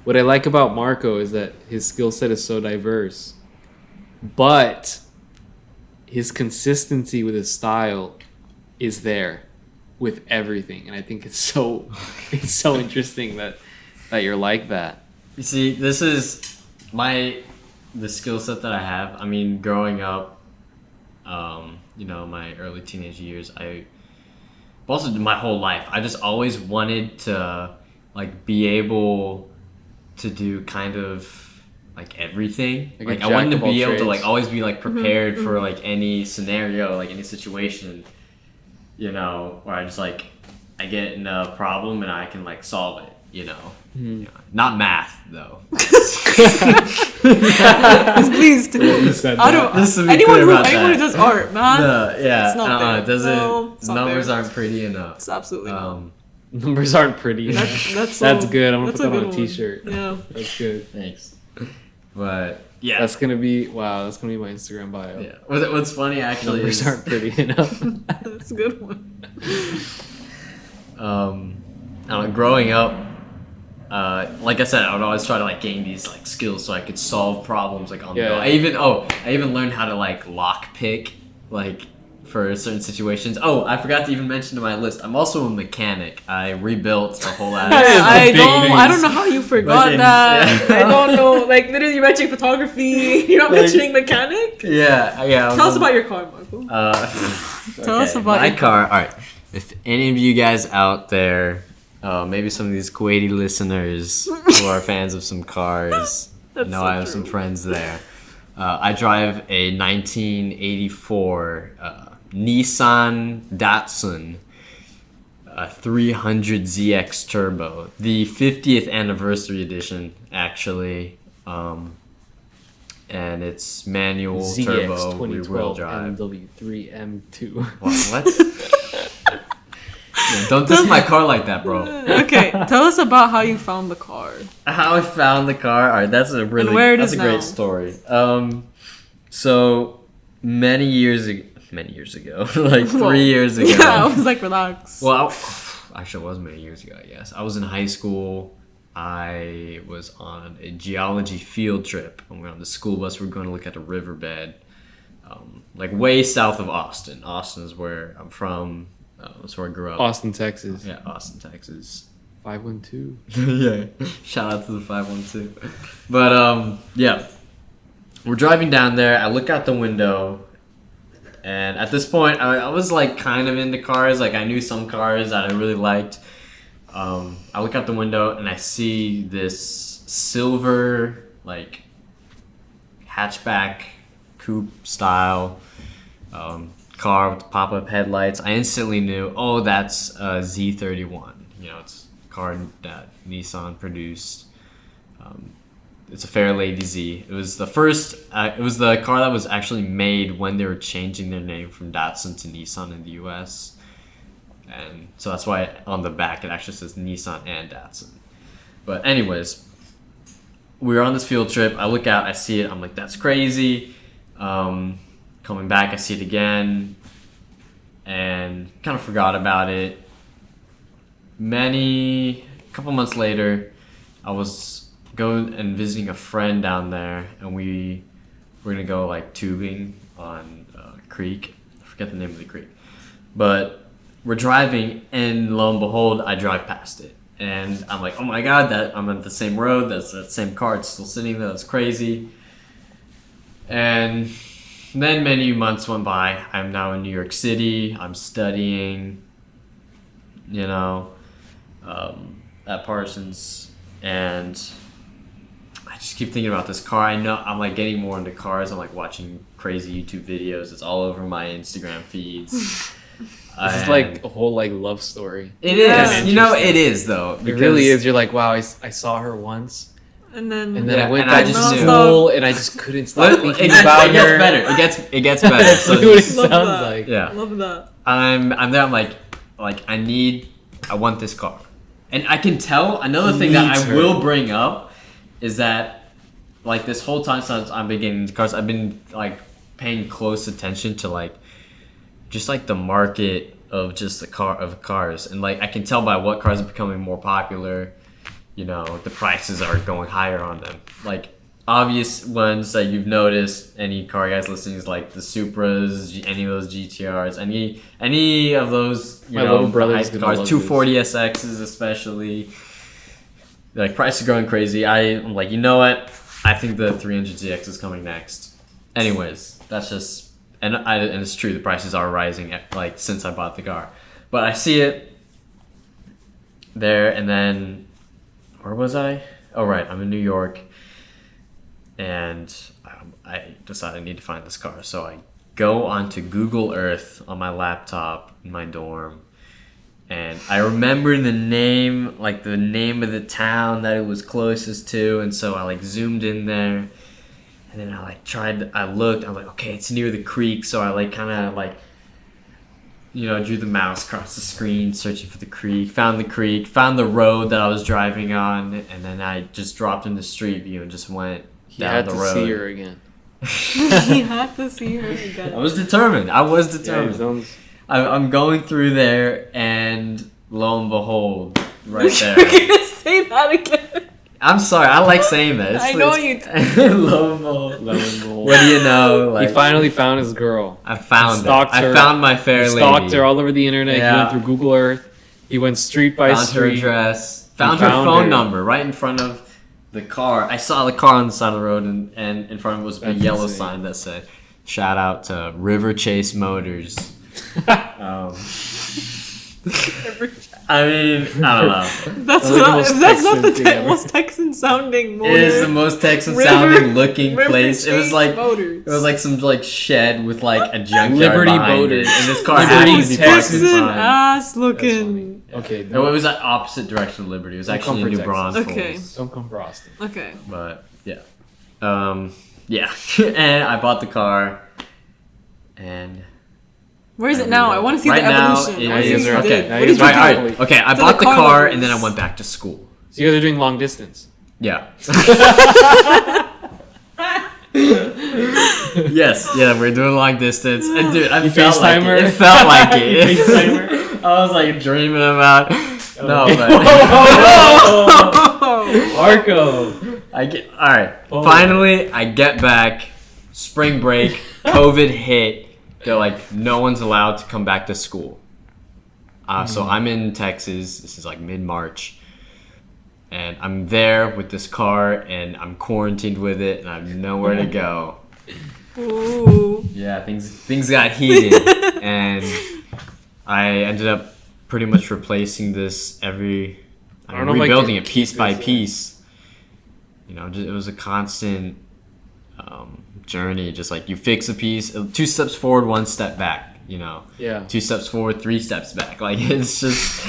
[SPEAKER 1] What I like about Marco is that his skill set is so diverse, but his consistency with his style is there with everything, and I think it's so interesting that you're like that.
[SPEAKER 3] you see, this is the skill set that I have. I mean, growing up, my early teenage years, also my whole life, I just always wanted to like be able to do kind of like everything. Like I wanted to be able to like always be like prepared for like any scenario, like any situation, where I just like I get in a problem and I can like solve it. Not math though.
[SPEAKER 2] Please,
[SPEAKER 1] You said
[SPEAKER 2] I don't.
[SPEAKER 3] Just to be
[SPEAKER 2] Anyone
[SPEAKER 3] clear
[SPEAKER 2] who
[SPEAKER 3] about that.
[SPEAKER 2] does art, man.
[SPEAKER 3] Yeah,
[SPEAKER 2] It's not there.
[SPEAKER 3] it doesn't.
[SPEAKER 2] No, it's not
[SPEAKER 3] numbers
[SPEAKER 2] there.
[SPEAKER 3] aren't pretty enough.
[SPEAKER 2] It's absolutely not.
[SPEAKER 1] Numbers aren't pretty.
[SPEAKER 2] That's
[SPEAKER 1] good. I'm gonna
[SPEAKER 2] that's
[SPEAKER 1] put that
[SPEAKER 2] a
[SPEAKER 1] on
[SPEAKER 2] good
[SPEAKER 1] a t-shirt.
[SPEAKER 2] one. Yeah.
[SPEAKER 1] That's good.
[SPEAKER 3] Thanks. But yeah,
[SPEAKER 1] That's gonna be my Instagram bio.
[SPEAKER 3] yeah. What's funny actually
[SPEAKER 1] Numbers
[SPEAKER 3] is
[SPEAKER 1] aren't pretty enough.
[SPEAKER 2] That's a good one.
[SPEAKER 3] growing up, like I said, I would always try to like gain these like skills so I could solve problems like on the go. I even learned how to like lock pick like for certain situations. Oh, I forgot to even mention to my list, I'm also a mechanic. I rebuilt a whole ass.
[SPEAKER 2] I don't know how you forgot that.
[SPEAKER 3] Yeah.
[SPEAKER 2] I don't know. Like literally, you're mentioning photography. You're not mentioning mechanic.
[SPEAKER 3] Yeah.
[SPEAKER 2] Tell us about your car, Michael. Tell us about
[SPEAKER 3] my
[SPEAKER 2] your
[SPEAKER 3] car. All right. If any of you guys out there, maybe some of these Kuwaiti listeners who are fans of some cars,
[SPEAKER 2] That's
[SPEAKER 3] know
[SPEAKER 2] so
[SPEAKER 3] I have
[SPEAKER 2] true.
[SPEAKER 3] some friends there. I drive a 1984 Nissan Datsun 300ZX Turbo, the 50th anniversary edition, actually. And it's manual
[SPEAKER 1] ZX
[SPEAKER 3] turbo rear-wheel
[SPEAKER 1] 2012
[SPEAKER 3] drive.
[SPEAKER 1] MW3 M2.
[SPEAKER 3] What? Yeah, don't diss my car like that, bro.
[SPEAKER 2] Okay, tell us about how you found the car.
[SPEAKER 3] How I found the car. All right, that's a really
[SPEAKER 2] where it
[SPEAKER 3] that's
[SPEAKER 2] is
[SPEAKER 3] a great
[SPEAKER 2] now.
[SPEAKER 3] story. So many years ago, like 3 years ago.
[SPEAKER 2] Yeah, I was like, relax.
[SPEAKER 3] Well, actually, it was many years ago. I guess I was in high school. I was on a geology field trip, and we're on the school bus. We're going to look at a riverbed, like way south of Austin. Austin is where I'm from. That's where I grew up.
[SPEAKER 1] Austin, Texas.
[SPEAKER 3] Yeah, Austin, Texas.
[SPEAKER 1] 512.
[SPEAKER 3] Yeah, shout out to the 512. But yeah, we're driving down there. I look out the window, and at this point, I was like kind of into cars. Like I knew some cars that I really liked. I look out the window and I see this silver like hatchback coupe style car with pop-up headlights. I instantly knew, oh, that's a Z31. It's a car that Nissan produced. It's a Fairlady Z. It was the first. It was the car that was actually made when they were changing their name from Datsun to Nissan in the U.S. And so that's why on the back it actually says Nissan and Datsun. But anyways, we were on this field trip. I look out, I see it. I'm like, that's crazy. Coming back, I see it again, and kind of forgot about it. A couple months later, I was going and visiting a friend down there, and we were gonna go like tubing on a creek. I forget the name of the creek, but we're driving, and lo and behold, I drive past it, and I'm like, oh my god, that I'm on the same road. That's that same car. It's still sitting there. That's crazy. And then many months went by. I'm now in New York City. I'm studying, at Parsons, and I just keep thinking about this car. I know I'm like getting more into cars. I'm like watching crazy YouTube videos. It's all over my Instagram feeds.
[SPEAKER 1] This is like a whole like love story.
[SPEAKER 3] It
[SPEAKER 2] Yeah.
[SPEAKER 3] is. It is though.
[SPEAKER 1] It really is. You're like, wow, I saw her once,
[SPEAKER 2] And then
[SPEAKER 1] I went
[SPEAKER 3] and
[SPEAKER 1] back
[SPEAKER 3] I
[SPEAKER 1] to
[SPEAKER 3] just knew.
[SPEAKER 1] school, and I just couldn't stop
[SPEAKER 3] It
[SPEAKER 1] thinking
[SPEAKER 3] gets,
[SPEAKER 1] about
[SPEAKER 3] it gets
[SPEAKER 1] her.
[SPEAKER 3] better. It gets better.
[SPEAKER 1] That's
[SPEAKER 3] So
[SPEAKER 1] literally what it
[SPEAKER 3] just-
[SPEAKER 2] Love
[SPEAKER 1] sounds
[SPEAKER 2] that.
[SPEAKER 1] like.
[SPEAKER 3] yeah.
[SPEAKER 2] love that.
[SPEAKER 3] I'm there. I'm like I want this car. And I can tell, another thing that
[SPEAKER 1] Needs
[SPEAKER 3] I
[SPEAKER 1] her.
[SPEAKER 3] will bring up is that, like, this whole time since I've been getting into cars, I've been, like, paying close attention to, like, just, like, the market of just cars. And, like, I can tell by what cars are becoming more popular, you know, the prices are going higher on them. Like, obvious ones that you've noticed, any car guys listening, is like the Supras, any of those GTRs, any of those, you
[SPEAKER 1] My
[SPEAKER 3] know,
[SPEAKER 1] little brother's
[SPEAKER 3] hype
[SPEAKER 1] gonna
[SPEAKER 3] cars,
[SPEAKER 1] love
[SPEAKER 3] 240SXs especially. Like, prices are going crazy. I'm like, you know what? I think the 300ZX is coming next. Anyways, that's just, and it's true, the prices are rising, like, since I bought the car. But I see it there, and then, where was I? Oh, right, I'm in New York. And I decided I need to find this car. So I go onto Google Earth on my laptop in my dorm. And I remember the name of the town that it was closest to. And so I, like, zoomed in there. And then I looked. I was like, okay, it's near the creek. So I, like, kind of, like, you know, drew the mouse across the screen, searching for the creek, found the road that I was driving on. And then I just dropped into Street View and just went
[SPEAKER 1] He
[SPEAKER 3] down
[SPEAKER 1] had
[SPEAKER 3] the
[SPEAKER 1] to
[SPEAKER 3] road.
[SPEAKER 1] see her again.
[SPEAKER 2] He had to see her again.
[SPEAKER 3] I was determined.
[SPEAKER 1] Yeah, he sounds-
[SPEAKER 3] I'm going through there, and lo and behold, right
[SPEAKER 2] You're
[SPEAKER 3] there.
[SPEAKER 2] gonna say that again.
[SPEAKER 3] I'm sorry. I like saying that.
[SPEAKER 2] I know you
[SPEAKER 3] Lo and behold.
[SPEAKER 1] Lo and behold.
[SPEAKER 3] What do you know? Like,
[SPEAKER 1] He finally found his girl.
[SPEAKER 3] I found it.
[SPEAKER 1] stalked
[SPEAKER 3] I
[SPEAKER 1] her.
[SPEAKER 3] found my fair
[SPEAKER 1] He
[SPEAKER 3] lady.
[SPEAKER 1] stalked her all over the internet.
[SPEAKER 3] Yeah.
[SPEAKER 1] He went through Google Earth. He went street by
[SPEAKER 3] Found her
[SPEAKER 1] street.
[SPEAKER 3] address. Found her
[SPEAKER 1] found
[SPEAKER 3] phone
[SPEAKER 1] her.
[SPEAKER 3] number right in front of the car. I saw the car on the side of the road, and in front of it was a
[SPEAKER 1] That's
[SPEAKER 3] yellow
[SPEAKER 1] insane.
[SPEAKER 3] sign that said, "Shout out to River Chase Motors." I mean, I don't know.
[SPEAKER 2] That's
[SPEAKER 1] Those are the
[SPEAKER 2] not.
[SPEAKER 1] most
[SPEAKER 2] That's not the
[SPEAKER 1] Texan thing ever.
[SPEAKER 2] most Texan sounding motor.
[SPEAKER 3] It is the most Texan
[SPEAKER 2] River-
[SPEAKER 3] sounding looking
[SPEAKER 2] River
[SPEAKER 3] place. It was
[SPEAKER 2] Chase
[SPEAKER 3] like
[SPEAKER 2] Motors.
[SPEAKER 3] it was like some like shed with like a junkyard
[SPEAKER 1] Liberty
[SPEAKER 3] behind
[SPEAKER 1] Motors.
[SPEAKER 3] it, and this car
[SPEAKER 1] Liberty
[SPEAKER 3] happened to be parked in
[SPEAKER 1] Texas.
[SPEAKER 2] Texan
[SPEAKER 3] front.
[SPEAKER 2] ass looking.
[SPEAKER 1] Okay,
[SPEAKER 3] No, it was the opposite direction of Liberty. It was
[SPEAKER 1] Don't
[SPEAKER 3] actually
[SPEAKER 1] come
[SPEAKER 3] in
[SPEAKER 1] for
[SPEAKER 3] New
[SPEAKER 1] Texas.
[SPEAKER 3] Braunfels.
[SPEAKER 2] Okay.
[SPEAKER 1] don't come for Austin.
[SPEAKER 2] Okay.
[SPEAKER 3] But yeah, yeah, and I bought the car, and
[SPEAKER 2] Where is it now? I want to see
[SPEAKER 3] Right
[SPEAKER 2] the
[SPEAKER 3] now,
[SPEAKER 2] evolution.
[SPEAKER 3] it
[SPEAKER 2] I want to see
[SPEAKER 1] is-
[SPEAKER 2] what you
[SPEAKER 1] okay,
[SPEAKER 2] did.
[SPEAKER 1] now
[SPEAKER 2] What
[SPEAKER 1] he's
[SPEAKER 2] did you
[SPEAKER 1] right,
[SPEAKER 2] do?
[SPEAKER 1] all
[SPEAKER 3] right, okay, I
[SPEAKER 2] To
[SPEAKER 3] bought
[SPEAKER 2] the
[SPEAKER 3] the car,
[SPEAKER 2] levels.
[SPEAKER 3] and then I went back to school.
[SPEAKER 1] So you guys are doing long distance.
[SPEAKER 3] Yeah. Yes, yeah, we're doing long distance, and dude, I
[SPEAKER 1] You
[SPEAKER 3] felt like
[SPEAKER 1] FaceTime her?
[SPEAKER 3] it. It felt like
[SPEAKER 1] You
[SPEAKER 3] it.
[SPEAKER 1] FaceTime
[SPEAKER 3] I was like dreaming about. No, but
[SPEAKER 1] Marco.
[SPEAKER 3] I get all right.
[SPEAKER 1] Oh.
[SPEAKER 3] Finally, I get back. Spring break, COVID hit. They're like, no one's allowed to come back to school. So I'm in Texas. This is like mid-March, and I'm there with this car, and I'm quarantined with it, and I have nowhere to go.
[SPEAKER 2] Ooh.
[SPEAKER 3] Yeah, things got heated, and I ended up pretty much replacing this
[SPEAKER 1] I don't know,
[SPEAKER 3] rebuilding
[SPEAKER 1] like,
[SPEAKER 3] it piece by
[SPEAKER 1] it's-
[SPEAKER 3] piece. You know, it was a constant journey. Just like you fix a piece, 2 steps forward, 1 step back. You know,
[SPEAKER 1] Yeah.
[SPEAKER 3] 2 steps forward, 3 steps back. Like it's just,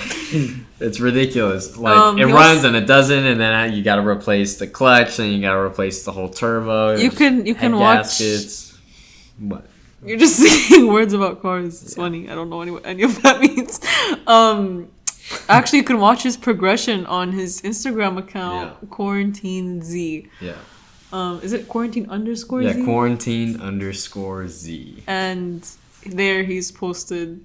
[SPEAKER 3] it's ridiculous. Like it
[SPEAKER 2] he
[SPEAKER 3] runs
[SPEAKER 2] was-
[SPEAKER 3] and it doesn't, and then you got to replace the clutch, and you got to replace the whole turbo.
[SPEAKER 2] You can
[SPEAKER 3] head
[SPEAKER 2] watch.
[SPEAKER 3] gaskets. What?
[SPEAKER 2] You're just saying words about cars. It's funny. I don't know any of that means. Actually, you can watch his progression on his Instagram account,
[SPEAKER 3] Yeah.
[SPEAKER 2] Quarantine Z.
[SPEAKER 3] Yeah.
[SPEAKER 2] Is it quarantine _
[SPEAKER 3] Yeah,
[SPEAKER 2] Z?
[SPEAKER 3] quarantine_Z.
[SPEAKER 2] And there he's posted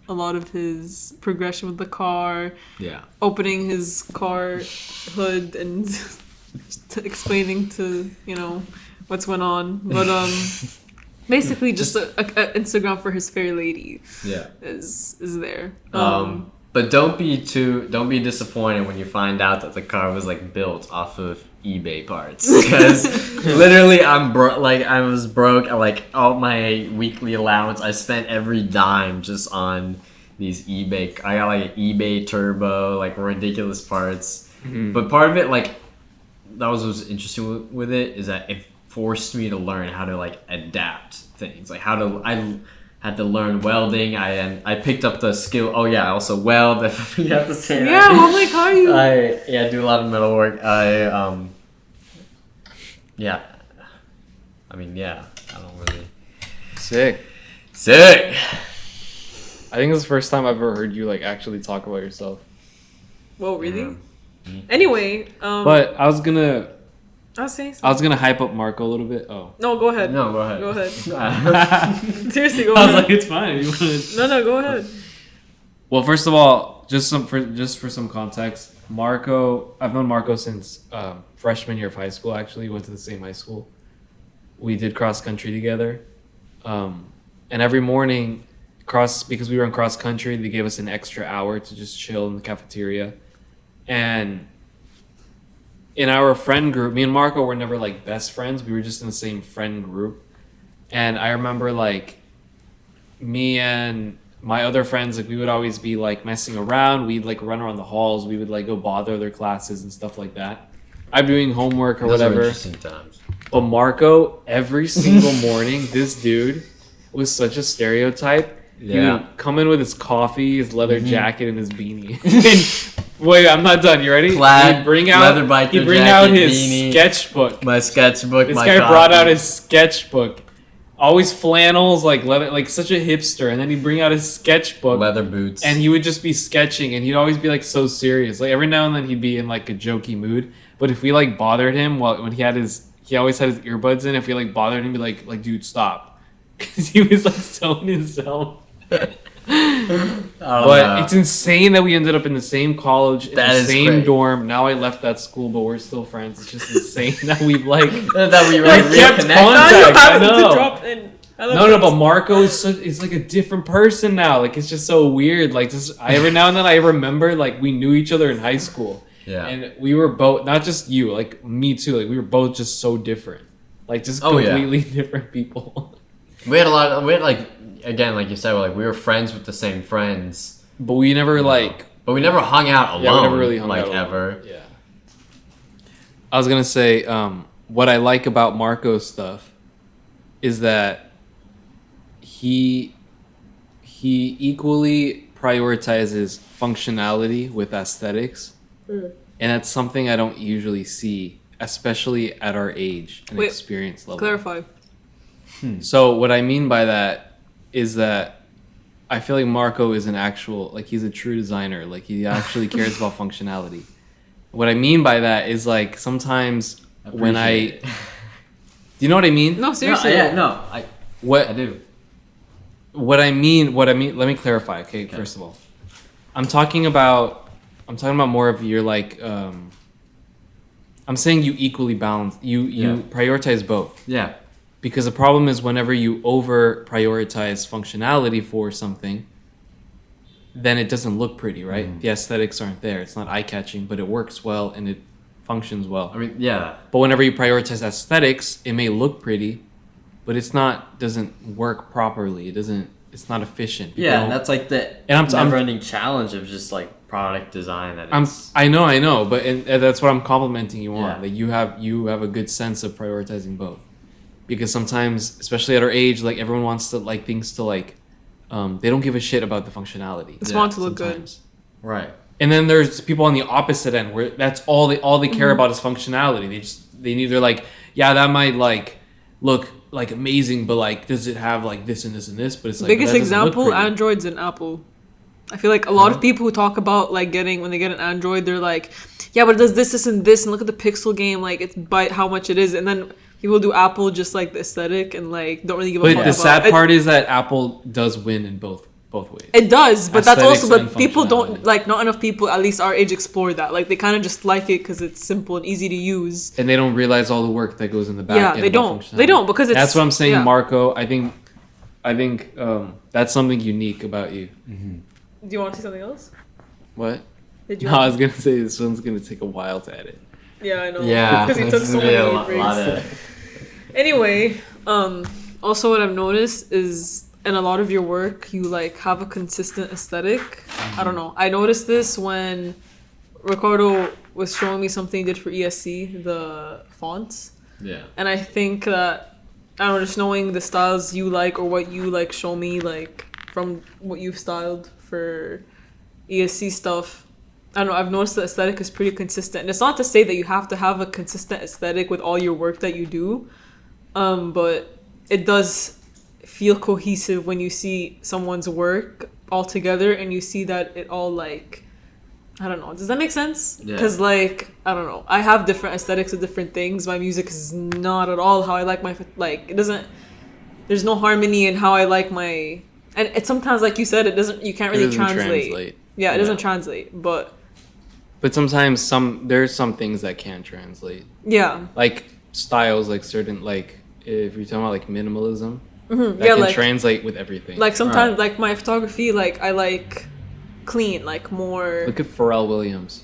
[SPEAKER 2] a lot of his progression with the car,
[SPEAKER 3] Yeah.
[SPEAKER 2] opening his car hood and explaining to what's went on. But basically just a Instagram for his fair lady
[SPEAKER 3] Yeah.
[SPEAKER 2] is there.
[SPEAKER 3] But don't be disappointed when you find out that the car was like built off of eBay parts, because literally I was broke. All my weekly allowance, I spent every dime just on these eBay. I got like an eBay turbo, like ridiculous parts.
[SPEAKER 1] Mm-hmm.
[SPEAKER 3] But part of it, like that was what's interesting with it, is that it forced me to learn how to like adapt things, like I had to learn welding. I picked up the skill. Oh yeah, I also weld. If you have to say that.
[SPEAKER 2] Yeah, well, like how are you?
[SPEAKER 3] I do a lot of metal work. I mean I don't really.
[SPEAKER 1] Sick.
[SPEAKER 3] Sick.
[SPEAKER 1] I think it's the first time I've ever heard you like actually talk about yourself.
[SPEAKER 2] Whoa, really?
[SPEAKER 3] Yeah.
[SPEAKER 2] Anyway,
[SPEAKER 1] But I was gonna
[SPEAKER 2] saying
[SPEAKER 1] I was gonna hype up Marco a little bit. Oh,
[SPEAKER 2] no, go ahead.
[SPEAKER 3] No, go ahead.
[SPEAKER 2] Go ahead.
[SPEAKER 1] I
[SPEAKER 2] Seriously, go
[SPEAKER 1] was
[SPEAKER 2] ahead.
[SPEAKER 1] like, it's fine. You wanna...
[SPEAKER 2] No, go ahead.
[SPEAKER 1] Well, first of all, just for some context, Marco. I've known Marco since freshman year of high school. Actually, we went to the same high school. We did cross country together, and every morning, because we were in cross country, they gave us an extra hour to just chill in the cafeteria, and in our friend group, me and Marco were never like best friends. We were just in the same friend group, and I remember like me and my other friends, like we would always be like messing around. We'd like run around the halls. We would like go bother their classes and stuff like that. I'm doing homework or
[SPEAKER 3] Those are
[SPEAKER 1] whatever.
[SPEAKER 3] interesting times.
[SPEAKER 1] But Marco, every single morning, this dude was such a stereotype. He would come in with his coffee, his leather jacket, and his beanie. Wait, I'm not done. You ready?
[SPEAKER 3] Plaid,
[SPEAKER 1] He'd bring out,
[SPEAKER 3] leather biker
[SPEAKER 1] he'd bring
[SPEAKER 3] jacket,
[SPEAKER 1] out his
[SPEAKER 3] beanie,
[SPEAKER 1] sketchbook.
[SPEAKER 3] My sketchbook.
[SPEAKER 1] This
[SPEAKER 3] my
[SPEAKER 1] guy
[SPEAKER 3] coffee.
[SPEAKER 1] brought out his sketchbook. Always flannels, like leather, like such a hipster. And then he'd bring out his sketchbook.
[SPEAKER 3] leather boots.
[SPEAKER 1] And he would just be sketching, and he'd always be like so serious. Like every now and then he'd be in like a jokey mood. But if we like bothered him when he always had his earbuds in. If we like bothered him, he'd be like dude, stop, because he was like so in his zone. But it's insane that we ended up in the same college, in the same
[SPEAKER 3] great.
[SPEAKER 1] dorm. Now I left that school, but we're still friends. It's just insane that we've like
[SPEAKER 3] that we
[SPEAKER 1] kept
[SPEAKER 3] reconnected.
[SPEAKER 2] Now you
[SPEAKER 1] contact. I
[SPEAKER 2] have to
[SPEAKER 1] know.
[SPEAKER 2] drop in.
[SPEAKER 1] No, but Marco is like a different person now. Like it's just so weird. Like every now and then I remember like we knew each other in high school.
[SPEAKER 3] Yeah.
[SPEAKER 1] And we were both, not just you, like me too. Like we were both just so different. Like just completely different people.
[SPEAKER 3] We had like again, like you said, we were friends with the same friends.
[SPEAKER 1] But we never
[SPEAKER 3] But we never hung out alone.
[SPEAKER 1] Yeah, we never really hung
[SPEAKER 3] like
[SPEAKER 1] out alone.
[SPEAKER 3] ever.
[SPEAKER 1] Yeah. I was gonna say, what I like about Marco's stuff is that he equally prioritizes functionality with aesthetics. And that's something I don't usually see, especially at our age and experience level.
[SPEAKER 2] Clarify.
[SPEAKER 1] So what I mean by that is that I feel like Marco is an actual, like he's a true designer. Like he actually cares about functionality. What I mean by that is like sometimes when do you know what I mean?
[SPEAKER 2] No, seriously.
[SPEAKER 3] I do.
[SPEAKER 1] What I mean, let me clarify, okay, first of all. I'm talking about more of your like, I'm saying you equally balance, you prioritize both.
[SPEAKER 3] Yeah.
[SPEAKER 1] Because the problem is whenever you over prioritize functionality for something, then it doesn't look pretty, right? The aesthetics aren't there. It's not eye-catching, but it works well and it functions well.
[SPEAKER 3] I mean, yeah.
[SPEAKER 1] But whenever you prioritize aesthetics, it may look pretty, but doesn't work properly. It's not efficient.
[SPEAKER 3] Yeah, and that's like the never-ending challenge of just like product design.
[SPEAKER 1] I know, but that's what I'm complimenting you on.
[SPEAKER 3] Yeah.
[SPEAKER 1] That you have a good sense of prioritizing both. Because sometimes, especially at our age, like everyone wants to like things to like, they don't give a shit about the functionality.
[SPEAKER 2] Just want to look
[SPEAKER 1] sometimes.
[SPEAKER 3] Good. Right.
[SPEAKER 1] And then there's people on the opposite end where that's all they care about is functionality. They either like, yeah, that might like look like amazing, but like does it have like this and this and this? But it's like
[SPEAKER 2] Biggest example, Androids and Apple. I feel like a lot of people who talk about like when they get an Android, they're like, yeah, but it does this and this, and look at the Pixel game, like it's by how much it is, and then people do Apple just like the aesthetic and like don't really give a fuck.
[SPEAKER 1] But the sad part is that Apple does win in both ways.
[SPEAKER 2] It does, but that's also, but people
[SPEAKER 1] functionality.
[SPEAKER 2] don't like, not enough people at least our age explore that. Like they kind of just like it because it's simple and easy to use.
[SPEAKER 1] And they don't realize all the work that goes in the back.
[SPEAKER 2] Yeah, they don't because it's.
[SPEAKER 1] That's what I'm saying,
[SPEAKER 2] yeah.
[SPEAKER 1] Marco. I think that's something unique about you.
[SPEAKER 3] Mm-hmm.
[SPEAKER 2] Do you want to say something else?
[SPEAKER 1] What?
[SPEAKER 2] Did you?
[SPEAKER 1] No, I was gonna say this one's gonna take a while to edit.
[SPEAKER 2] Yeah, I know.
[SPEAKER 3] Yeah,
[SPEAKER 2] because he took so many breaks. Anyway, also what I've noticed is in a lot of your work, you like have a consistent aesthetic. I don't know. I noticed this when Ricardo was showing me something he did for ESC, the fonts.
[SPEAKER 3] Yeah.
[SPEAKER 2] And I think that, I don't know, just knowing the styles you like or what you like show me, like from what you've styled for ESC stuff, I don't know, I've noticed the aesthetic is pretty consistent. And it's not to say that you have to have a consistent aesthetic with all your work that you do, but it does feel cohesive when you see someone's work all together and you see that it all like, I don't know. Does that make sense?
[SPEAKER 3] Yeah.
[SPEAKER 2] Because, like, I don't know. I have different aesthetics of different things. My music is not at all how I like my... Like, it doesn't... There's no harmony in how I like my... And it sometimes, like you said, it doesn't... You can't really translate. Yeah, it doesn't translate. But
[SPEAKER 1] sometimes there's some things that can translate.
[SPEAKER 2] Yeah.
[SPEAKER 1] Like, styles, like certain... Like, if you're talking about, like, minimalism, that
[SPEAKER 2] yeah,
[SPEAKER 1] can
[SPEAKER 2] like,
[SPEAKER 1] translate with everything.
[SPEAKER 2] like, sometimes, like, my photography, like, I like... clean, like more.
[SPEAKER 1] Look at Pharrell Williams.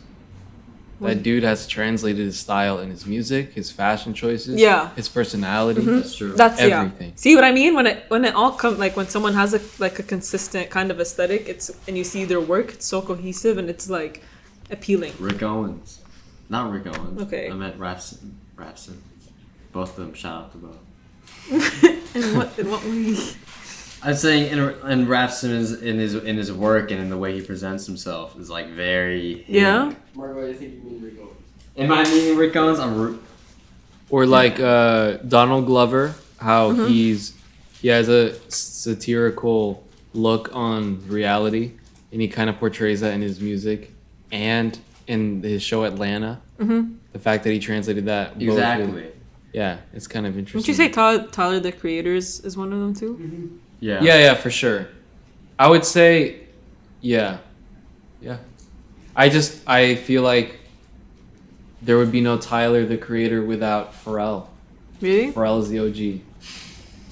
[SPEAKER 1] That dude has translated his style in his music, his fashion choices, his personality.
[SPEAKER 3] That's true.
[SPEAKER 2] That's
[SPEAKER 1] everything.
[SPEAKER 2] See what I mean? When it all comes, like when someone has a consistent kind of aesthetic, and you see their work, it's so cohesive and it's like appealing.
[SPEAKER 3] Rick Owens, not Rick Owens.
[SPEAKER 2] Okay.
[SPEAKER 3] I meant Rafson. Both of them. Shout out to both.
[SPEAKER 2] in what way?
[SPEAKER 3] I'm saying in Raph Simmons in his work and in the way he presents himself is like very
[SPEAKER 4] Marco, I think you mean Rick Owens.
[SPEAKER 3] Am I meaning Rick Owens?
[SPEAKER 1] Or like Donald Glover, how he has a satirical look on reality, and he kind of portrays that in his music and in his show Atlanta. The fact that he translated that
[SPEAKER 3] exactly.
[SPEAKER 1] Yeah, it's kind of interesting.
[SPEAKER 2] Didn't you say Tyler the Creator is one of them too?
[SPEAKER 1] Yeah, for sure. I would say, yeah. I feel like there would be no Tyler the Creator without Pharrell.
[SPEAKER 2] Really?
[SPEAKER 1] Pharrell is the OG.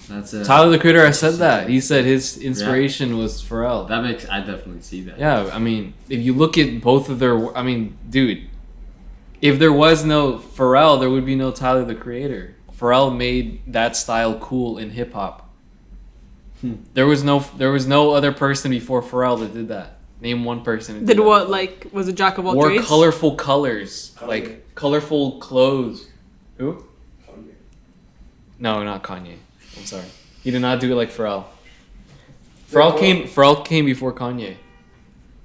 [SPEAKER 3] That's it.
[SPEAKER 1] Tyler the Creator, I said that. He said his inspiration was Pharrell.
[SPEAKER 3] I definitely see that.
[SPEAKER 1] Yeah, I mean, if you look at both of their, I mean, dude, if there was no Pharrell, there would be no Tyler the Creator. Pharrell made that style cool in hip hop. There was no other person before Pharrell that did that. Name one person. Who
[SPEAKER 2] did what?
[SPEAKER 1] that.
[SPEAKER 2] Like, was a jack of all
[SPEAKER 1] Wore
[SPEAKER 2] trades?
[SPEAKER 1] colorful colors,
[SPEAKER 4] Kanye.
[SPEAKER 1] like colorful clothes. Who?
[SPEAKER 4] Kanye.
[SPEAKER 1] No, not Kanye. I'm sorry. He did not do it like Pharrell. Pharrell came before Kanye.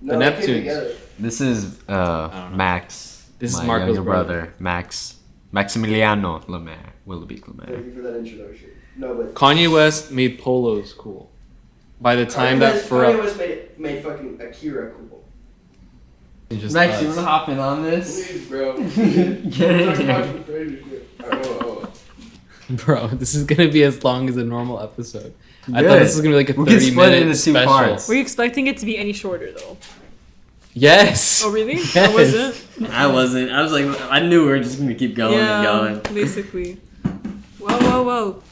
[SPEAKER 4] No,
[SPEAKER 1] The
[SPEAKER 4] they came
[SPEAKER 1] Neptunes.
[SPEAKER 4] together.
[SPEAKER 3] This is
[SPEAKER 1] This
[SPEAKER 3] Max.
[SPEAKER 1] is
[SPEAKER 3] my
[SPEAKER 1] Marco's
[SPEAKER 3] younger brother, Max. Maximiliano Lemair. Willoughby Lemair.
[SPEAKER 4] Thank you for that introduction. No, but
[SPEAKER 1] Kanye West made polos cool. By the time that
[SPEAKER 4] Kanye
[SPEAKER 1] Pharrell,
[SPEAKER 4] West made fucking Akira cool.
[SPEAKER 1] just
[SPEAKER 3] Max, you
[SPEAKER 1] us.
[SPEAKER 3] wanna hop in on this?
[SPEAKER 4] Please, bro.
[SPEAKER 3] Get in here.
[SPEAKER 4] Some crazy shit. Oh.
[SPEAKER 1] Bro, this is gonna be as long as a normal episode. I
[SPEAKER 3] Good.
[SPEAKER 1] thought this was gonna be like a
[SPEAKER 3] We can
[SPEAKER 1] 30
[SPEAKER 3] split it
[SPEAKER 1] minute
[SPEAKER 3] into two
[SPEAKER 1] special.
[SPEAKER 3] parts.
[SPEAKER 2] Were you expecting it to be any shorter though?
[SPEAKER 1] Yes.
[SPEAKER 2] Oh really?
[SPEAKER 1] Yes.
[SPEAKER 2] I wasn't.
[SPEAKER 3] I wasn't. I was like, I knew we were just gonna keep going and going.
[SPEAKER 2] Basically. Whoa.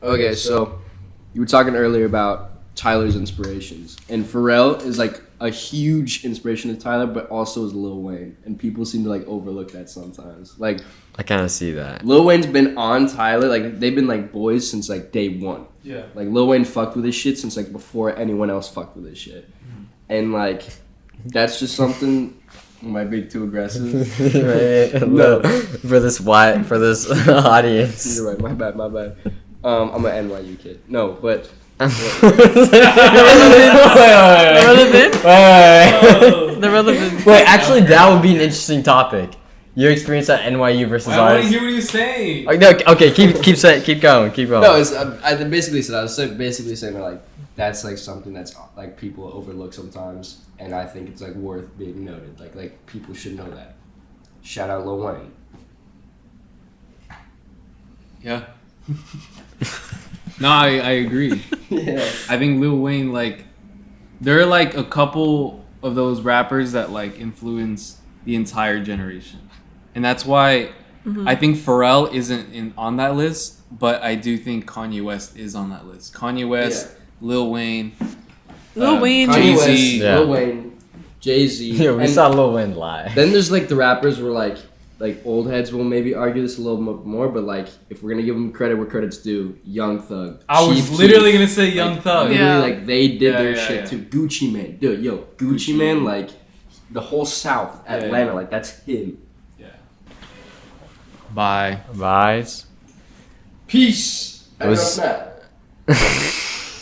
[SPEAKER 4] Okay, so you were talking earlier about Tyler's inspirations, and Pharrell is like a huge inspiration to Tyler, but also is Lil Wayne, and people seem to like overlook that sometimes. Like
[SPEAKER 3] I kind of see that.
[SPEAKER 4] Lil Wayne's been on Tyler, like they've been like boys since like day one.
[SPEAKER 1] Yeah.
[SPEAKER 4] Like Lil Wayne fucked with his shit since like before anyone else fucked with his shit, and like that's just something. Am I being too aggressive?
[SPEAKER 3] No, for this audience.
[SPEAKER 4] You're right. My bad. I'm an NYU kid. No, but
[SPEAKER 2] The relevant.
[SPEAKER 3] Wait, actually, that would be an interesting topic. Your experience at NYU versus
[SPEAKER 1] I want
[SPEAKER 3] ours.
[SPEAKER 1] to hear what you're saying.
[SPEAKER 3] Okay, keep going.
[SPEAKER 4] no, it's I basically said I was basically saying that like that's like something that's like people overlook sometimes, and I think it's like worth being noted. Like people should know that. Shout out Lil Wayne.
[SPEAKER 1] Yeah. No, I agree.
[SPEAKER 4] Yeah.
[SPEAKER 1] I think Lil Wayne, like, there are like a couple of those rappers that like influence the entire generation, and that's why I think Pharrell isn't on that list, but I do think Kanye West is on that list. Kanye West, Lil Wayne,
[SPEAKER 2] Lil Wayne.
[SPEAKER 4] Kanye West,
[SPEAKER 1] Jay-Z.
[SPEAKER 3] Yeah.
[SPEAKER 4] Lil Wayne, Jay-Z.
[SPEAKER 3] Yeah, we
[SPEAKER 4] and
[SPEAKER 3] saw Lil Wayne lie.
[SPEAKER 4] then there's like the rappers where like old heads will maybe argue this a little more, but like if we're gonna give them credit where credit's due, Young Thug.
[SPEAKER 1] I was
[SPEAKER 4] Chief
[SPEAKER 1] literally
[SPEAKER 4] Keef,
[SPEAKER 1] gonna say Young Thug.
[SPEAKER 4] Literally,
[SPEAKER 2] Yeah.
[SPEAKER 4] like they did their
[SPEAKER 1] Yeah,
[SPEAKER 4] shit
[SPEAKER 1] yeah.
[SPEAKER 4] too. Gucci Man, dude, yo, Gucci Man, like the whole South,
[SPEAKER 1] Yeah,
[SPEAKER 4] Atlanta,
[SPEAKER 1] yeah.
[SPEAKER 4] like that's him.
[SPEAKER 1] Yeah. Bye.
[SPEAKER 3] Lies.
[SPEAKER 4] Peace.
[SPEAKER 3] It was-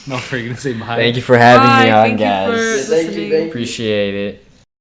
[SPEAKER 1] No, we're gonna say bye.
[SPEAKER 3] Thank you for having me
[SPEAKER 2] Bye,
[SPEAKER 3] on,
[SPEAKER 2] thank you
[SPEAKER 3] guys.
[SPEAKER 2] for
[SPEAKER 4] Thank you,
[SPEAKER 2] listening.
[SPEAKER 4] thank you.
[SPEAKER 3] Appreciate it.